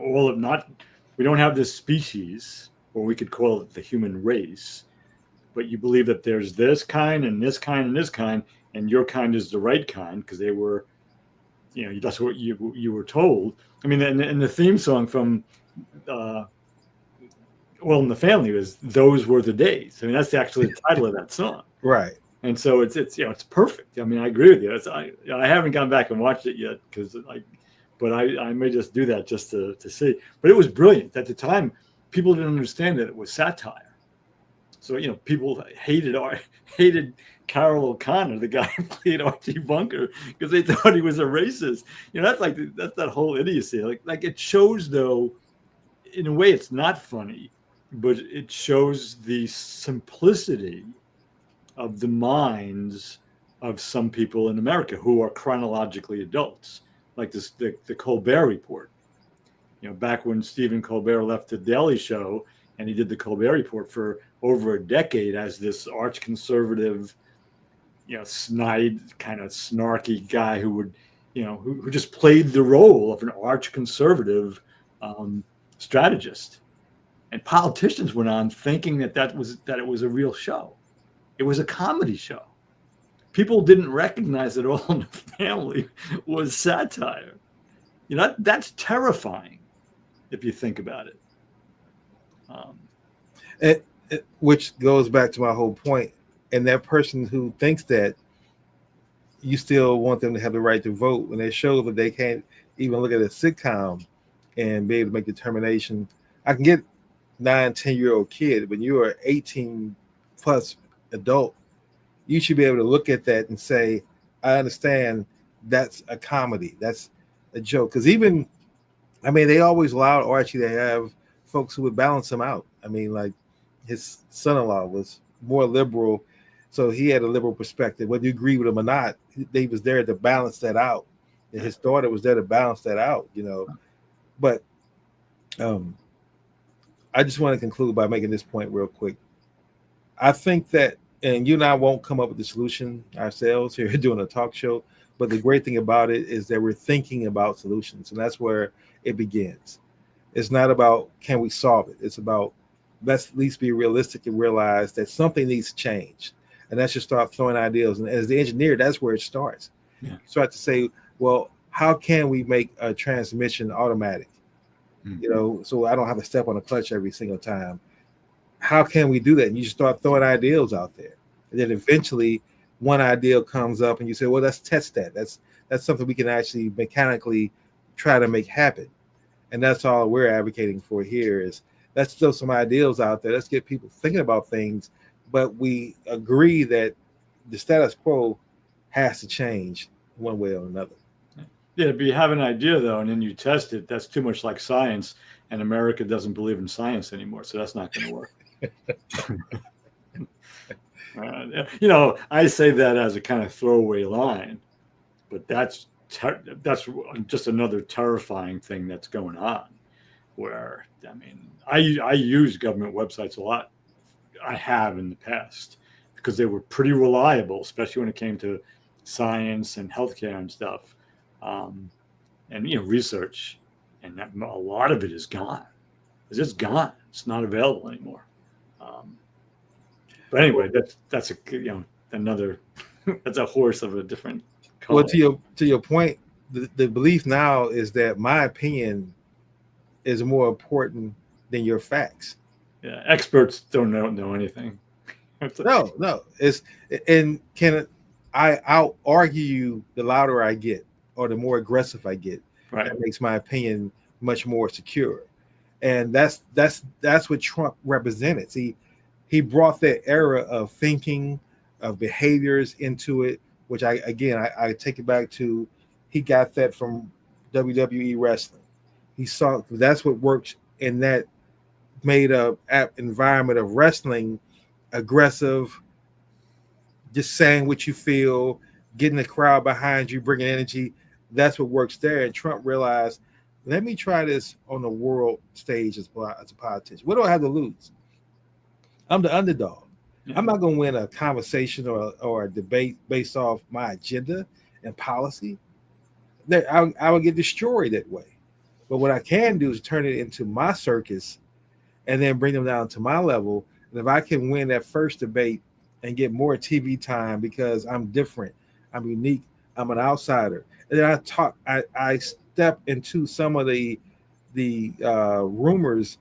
we don't have this species, or we could call it the human race, but you believe that there's this kind and this kind and this kind, and your kind is the right kind because they were, that's what you were told. I mean, and the theme song from All in the Family was "Those Were the Days." I mean, that's actually the title of that song. Right. And so it's it's perfect. I mean, I agree with you. I haven't gone back and watched it yet but I may just do that just to see. But it was brilliant at the time. People didn't understand that it was satire. So people hated Carroll O'Connor, the guy who played Archie Bunker, because they thought he was a racist. That's that whole idiocy. Like it shows, though, in a way, it's not funny, but it shows the simplicity of the minds of some people in America who are chronologically adults, like the Colbert Report. Back when Stephen Colbert left the Daily Show and he did the Colbert Report for over a decade as this arch conservative, snide, kind of snarky guy who would, who just played the role of an arch conservative strategist. And politicians went on thinking that it was a real show. It was a comedy show. People didn't recognize that All in the Family was satire. That's terrifying if you think about it. Which goes back to my whole point. And that person who thinks that, you still want them to have the right to vote when they show that they can't even look at a sitcom and be able to make a determination. I can get 9-10-year-old kid, but you're an 18 plus adult. You should be able to look at that and say, I understand that's a comedy. That's a joke. Because they always allowed Archie to have folks who would balance him out. I mean, like his son-in-law was more liberal, so he had a liberal perspective. Whether you agree with him or not, they was there to balance that out. And his daughter was there to balance that out, But I just want to conclude by making this point real quick. I think that, and you and I won't come up with the solution ourselves here doing a talk show, but the great thing about it is that we're thinking about solutions, and that's where it begins. It's not about can we solve it. It's about let's at least be realistic and realize that something needs to change. And that's just start throwing ideas. And as the engineer, that's where it starts. Yeah. Start to say, well, how can we make a transmission automatic? So I don't have to step on a clutch every single time. How can we do that? And you just start throwing ideas out there. And then eventually one idea comes up and you say, well, let's test that. That's something we can actually mechanically try to make happen. And that's all we're advocating for here is let's throw some ideas out there. Let's get people thinking about things, but we agree that the status quo has to change one way or another. Yeah, if you have an idea, though, and then you test it, that's too much like science, and America doesn't believe in science anymore, so that's not going to work. I say that as a kind of throwaway line, but that's just another terrifying thing that's going on, where, I use government websites a lot. I have in the past because they were pretty reliable, especially when it came to science and healthcare and stuff. And research, and a lot of it is gone. It's just gone. It's not available anymore. But anyway, that's another that's a horse of a different color. Well, to your point, the belief now is that my opinion is more important than your facts. Yeah, experts don't know anything. No. I'll argue you the louder I get or the more aggressive I get. Right. That makes my opinion much more secure. And that's what Trump represented. See, he brought that era of thinking, of behaviors into it, which I take it back to, he got that from WWE wrestling. He saw that's what worked in that made up environment of wrestling, aggressive, just saying what you feel, getting the crowd behind you, bringing energy. That's what works there. And Trump realized, let me try this on the world stage as a politician. What do I have to lose? I'm the underdog. Yeah. I'm not going to win a conversation or a debate based off my agenda and policy. I will get destroyed that way. But what I can do is turn it into my circus and then bring them down to my level. And if I can win that first debate and get more TV time because I'm different, I'm unique. I'm an outsider. And then I step into some of the rumors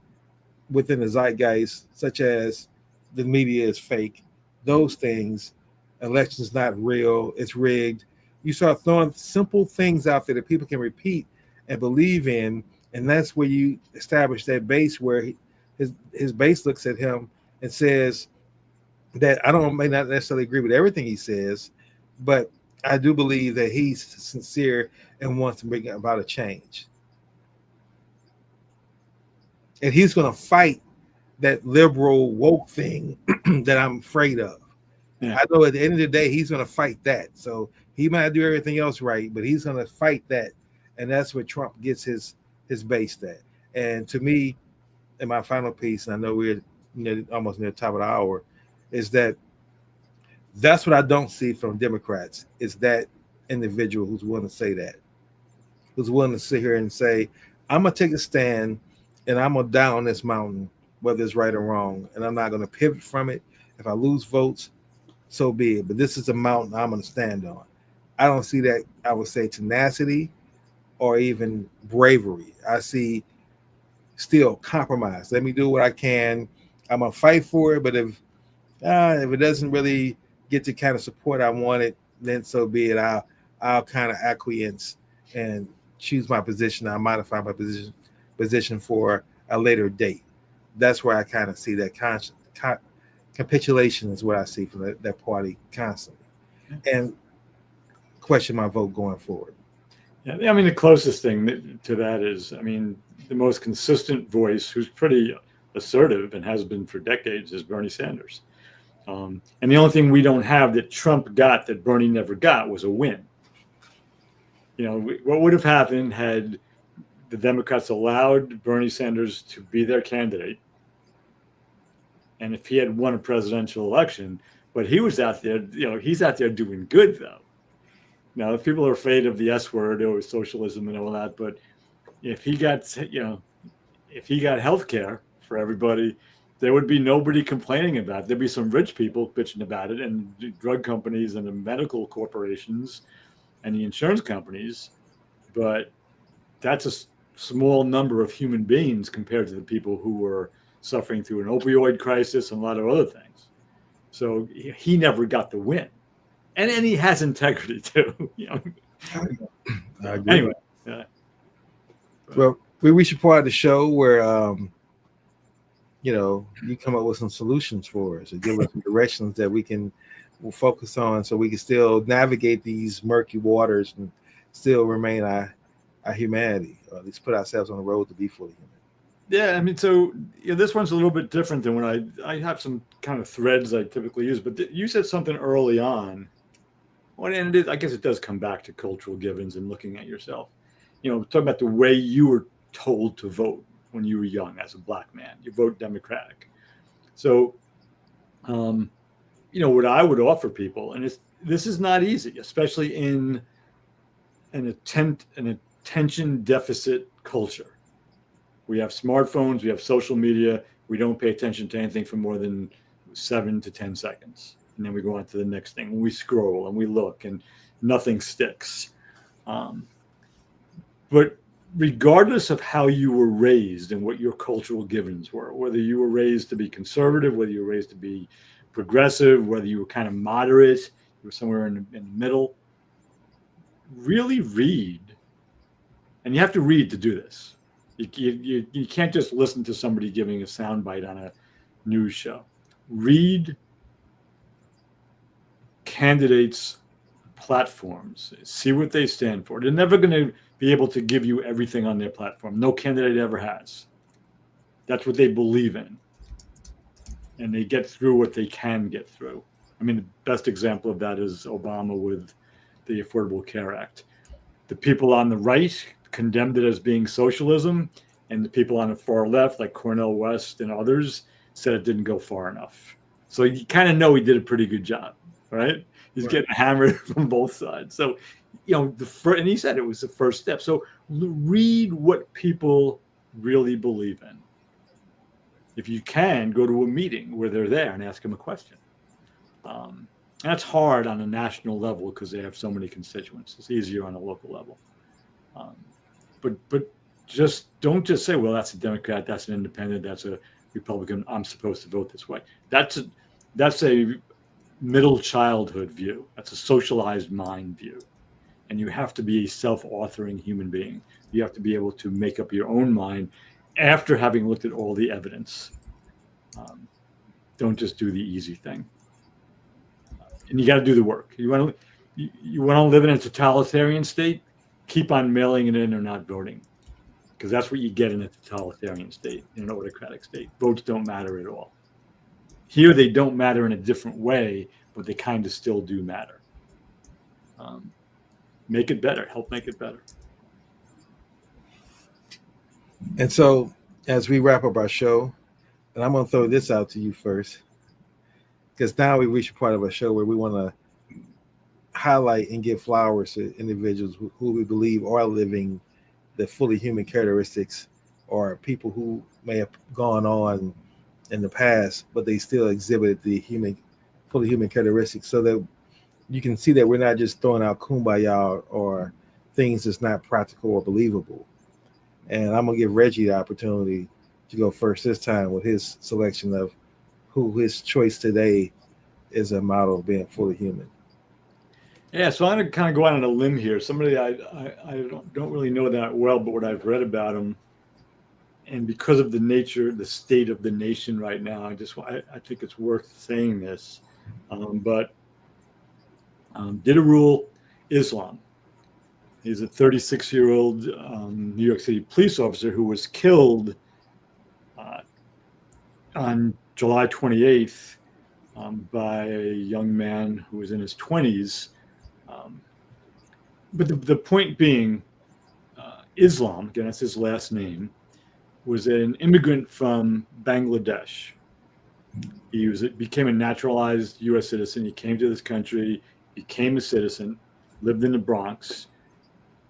within the zeitgeist, such as the media is fake, those things, election's not real, it's rigged. You start throwing simple things out there that people can repeat and believe in, and that's where you establish that base where his base looks at him and says that I don't may not necessarily agree with everything he says, but I do believe that he's sincere and wants to bring about a change. And he's going to fight that liberal woke thing that I'm afraid of. Yeah. I know at the end of the day, he's going to fight that. So he might do everything else right, but he's going to fight that, and that's where Trump gets his base at. And to me, in my final piece, and I know we're almost near the top of the hour, is that that's what I don't see from Democrats. Is that individual who's willing to say that, who's willing to sit here and say, I'm gonna take a stand and I'm gonna die on this mountain, whether it's right or wrong, and I'm not gonna pivot from it. If I lose votes, so be it. But this is a mountain I'm gonna stand on. I don't see that, I would say, tenacity or even bravery. I see still compromise. Let me do what I can. I'm gonna fight for it, but if it doesn't really get the kind of support I wanted, then so be it. I'll kind of acquiesce and choose my position. I'll modify my position for a later date. That's where I kind of see that capitulation is what I see from that party constantly, and question my vote going forward. Yeah, I mean, the closest thing to that is, I mean, the most consistent voice who's pretty assertive and has been for decades is Bernie Sanders. And the only thing we don't have that Trump got that Bernie never got was a win. What would have happened had the Democrats allowed Bernie Sanders to be their candidate, and if he had won a presidential election, but he was out there, he's out there doing good though. Now, if people are afraid of the S word or socialism and all that, but if he got, if he got health care for everybody, there would be nobody complaining about it. There'd be some rich people bitching about it, and the drug companies and the medical corporations and the insurance companies. But that's a small number of human beings compared to the people who were suffering through an opioid crisis and a lot of other things. So he never got the win. And he has integrity too. I agree. Anyway. Yeah. Well, we should part of the show where you come up with some solutions for us or give us some directions that we'll focus on so we can still navigate these murky waters and still remain our humanity, or at least put ourselves on the road to be fully human. Yeah, I mean, so this one's a little bit different than when I have some kind of threads I typically use, but you said something early on. Well, and I guess it does come back to cultural givens and looking at yourself. Talking about the way you were told to vote when you were young as a black man. You vote Democratic. So, what I would offer people, and this is not easy, especially in an attention deficit culture. We have smartphones, we have social media. We don't pay attention to anything for more than 7 to 10 seconds. And then we go on to the next thing. We scroll and we look and nothing sticks. But regardless of how you were raised and what your cultural givens were, whether you were raised to be conservative, whether you were raised to be progressive, whether you were kind of moderate, you were somewhere in the middle, really read. And you have to read to do this. You can't just listen to somebody giving a soundbite on a news show. Read candidates' platforms, see what they stand for. They're never going to be able to give you everything on their platform. No candidate ever has. That's what they believe in. And they get through what they can get through. I mean, the best example of that is Obama with the Affordable Care Act. The people on the right condemned it as being socialism, and the people on the far left, like Cornel West and others, said it didn't go far enough. So you kind of know he did a pretty good job, right? He's Right. getting hammered from both sides. So, and he said it was the first step. So read what people really believe in. If you can, go to a meeting where they're there and ask them a question. That's hard on a national level because they have so many constituents. It's easier on a local level. Um, but just don't just say, well, that's a Democrat, that's an independent, that's a Republican. I'm supposed to vote this way. That's a middle childhood view. That's a socialized mind view. And you have to be a self-authoring human being. You have to be able to make up your own mind after having looked at all the evidence. Um, don't just do the easy thing. And you got to do the work. You want to live in a totalitarian state, keep on mailing it in or not voting, because that's what you get in a totalitarian state, in an autocratic state. Votes don't matter at all. Here they don't matter in a different way, but they kind of still do matter. Make it better. Help make it better. And so, as we wrap up our show, and I'm going to throw this out to you first, because now we reach a part of our show where we want to highlight and give flowers to individuals who we believe are living the fully human characteristics, or people who may have gone on in the past, but they still exhibit the fully human characteristics, so that you can see that we're not just throwing out kumbaya or things that's not practical or believable. And I'm going to give Reggie the opportunity to go first this time with his selection of who his choice today is a model of being fully human. Yeah, so I'm going to kind of go out on a limb here. Somebody I don't really know that well, but what I've read about him, and because of the state of the nation right now, I think it's worth saying this. But Diderul Islam. He's a 36-year-old New York City police officer who was killed on July 28th by a young man who was in his 20s. But the point being, Islam, again, that's his last name, was an immigrant from Bangladesh. He became a naturalized U.S. citizen. He came to this country, became a citizen, lived in the Bronx,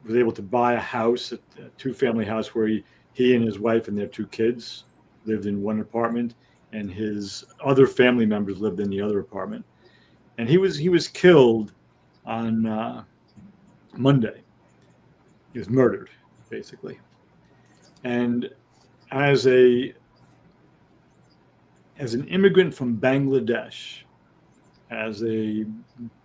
was able to buy a house, a two-family house where he and his wife and their two kids lived in one apartment, and his other family members lived in the other apartment. And he was killed on Monday. He was murdered, basically. And as an immigrant from Bangladesh, as a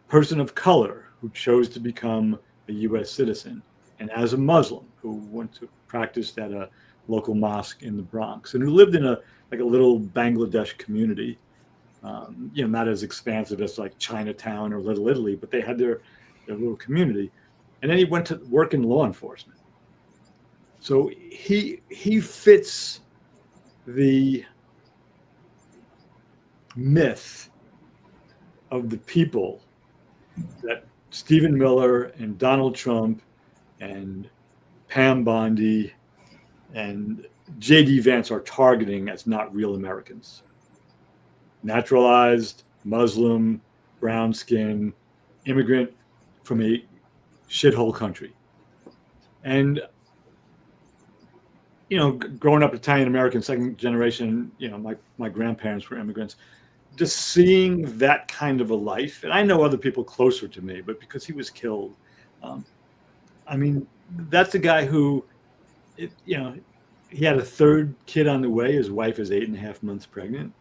person of color who chose to become a U.S. citizen, and as a Muslim who went to practice at a local mosque in the Bronx, and who lived in a little Bangladesh community, not as expansive as like Chinatown or Little Italy, but they had their little community. And then he went to work in law enforcement. So he fits the myth of the people that Stephen Miller and Donald Trump and Pam Bondi and J.D. Vance are targeting as not real Americans. Naturalized, Muslim, brown skin, immigrant from a shithole country. And, growing up Italian American, second generation, my grandparents were immigrants. Just seeing that kind of a life, and I know other people closer to me, but because he was killed, that's a guy who, he had a third kid on the way. His wife is 8.5 months pregnant.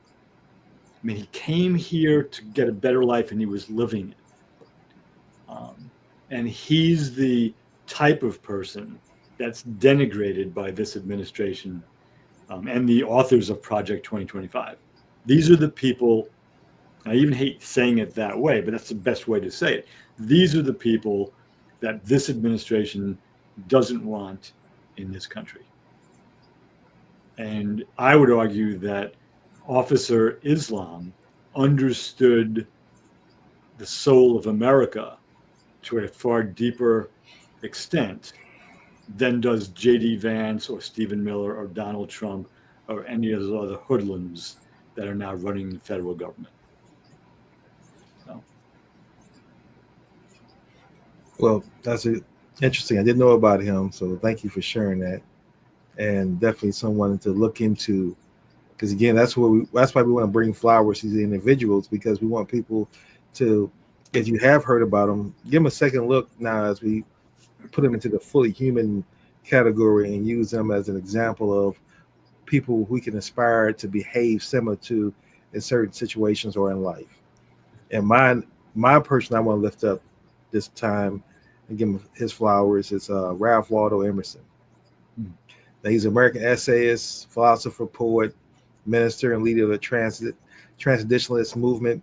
He came here to get a better life, and he was living it. And he's the type of person that's denigrated by this administration and the authors of Project 2025. These are the people, I even hate saying it that way, but that's the best way to say it. These are the people that this administration doesn't want in this country. And I would argue that Officer Islam understood the soul of America to a far deeper extent than does J.D. Vance or Stephen Miller or Donald Trump or any of those other hoodlums that are now running the federal government. So. Well, that's interesting. I didn't know about him, so thank you for sharing that. And definitely someone to look into, because again, that's why we want to bring flowers to these individuals, because we want people to, if you have heard about them, give them a second look now as we put them into the fully human category and use them as an example of people we can aspire to behave similar to in certain situations or in life. And my person I want to lift up this time and give him his flowers is Ralph Waldo Emerson. Hmm. Now, he's an American essayist, philosopher, poet, minister, and leader of the transcendentalist movement,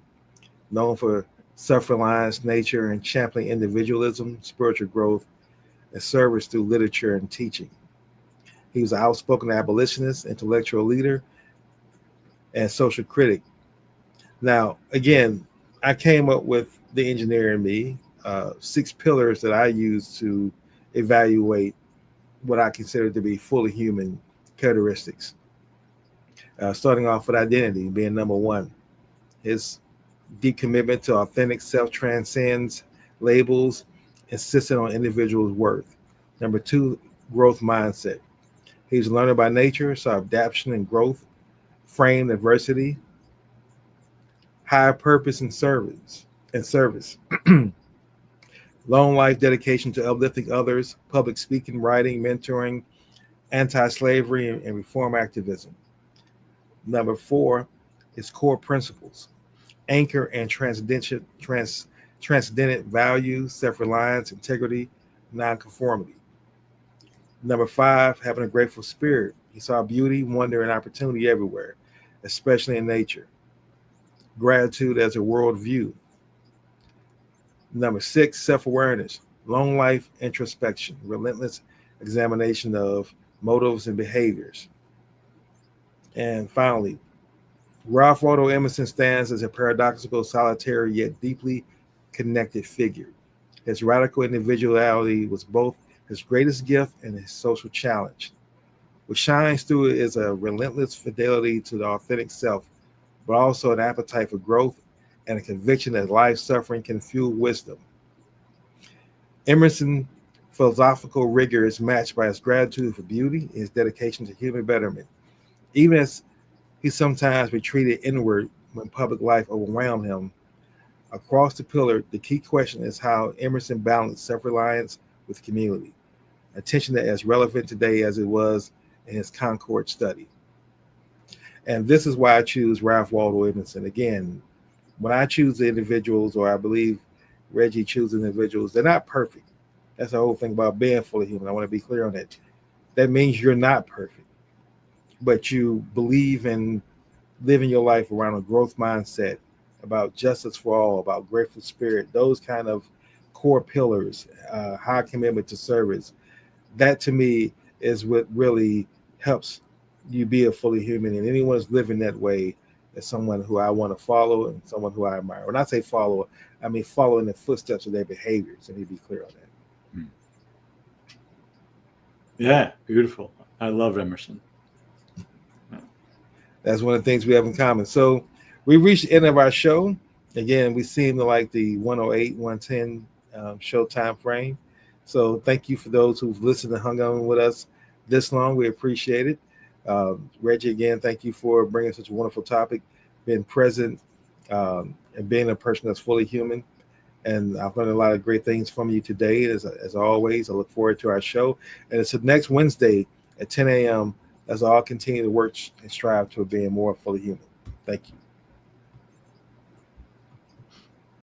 known for self-reliance, nature, and championing individualism, spiritual growth, and service through literature and teaching. He was an outspoken abolitionist, intellectual leader, and social critic. Now, again, I came up with the engineer in me, 6 pillars that I use to evaluate what I consider to be fully human characteristics. Starting off with identity being number one. His deep commitment to authentic self transcends labels, insisting on individuals' worth. Number two, growth mindset. He's a learner by nature, so adaptation and growth, framed adversity, high purpose and service. Long life dedication to uplifting others, public speaking, writing, mentoring, anti-slavery, and reform activism. Number four is core principles, anchor and transcendent values, self-reliance, integrity, nonconformity. Number five, having a grateful spirit. He saw beauty, wonder, and opportunity everywhere, especially in nature. Gratitude as a worldview. Number six, self-awareness, long life introspection, relentless examination of motives and behaviors. And finally, Ralph Waldo Emerson stands as a paradoxical, solitary, yet deeply connected figure. His radical individuality was both his greatest gift and his social challenge. What shines through it is a relentless fidelity to the authentic self, but also an appetite for growth and a conviction that life suffering can fuel wisdom. Emerson's philosophical rigor is matched by his gratitude for beauty and his dedication to human betterment, even as he sometimes retreated inward when public life overwhelmed him. Across the pillar, the key question is how Emerson balanced self reliance with community, a tension that is relevant today as it was in his Concord study. And this is why I choose Ralph Waldo Emerson. Again, when I choose the individuals, or I believe Reggie chooses individuals, they're not perfect. That's the whole thing about being fully human. I want to be clear on that. That means you're not perfect, but you believe in living your life around a growth mindset, about justice for all, about grateful spirit, those kind of core pillars, high commitment to service. That to me is what really helps you be a fully human. And anyone who's living that way is someone who I want to follow and someone who I admire. When I say follow, I mean follow in the footsteps of their behaviors. And to be clear on that. Yeah, beautiful. I love Emerson. That's one of the things we have in common. So we reached the end of our show. Again, we seem to like the 108, 110 show time frame. So thank you for those who've listened and hung on with us this long. We appreciate it. Reggie, again, thank you for bringing such a wonderful topic, being present, and being a person that's fully human. And I've learned a lot of great things from you today. As always, I look forward to our show. And it's next Wednesday at 10 a.m. as I all continue to work and strive to being more fully human. Thank you.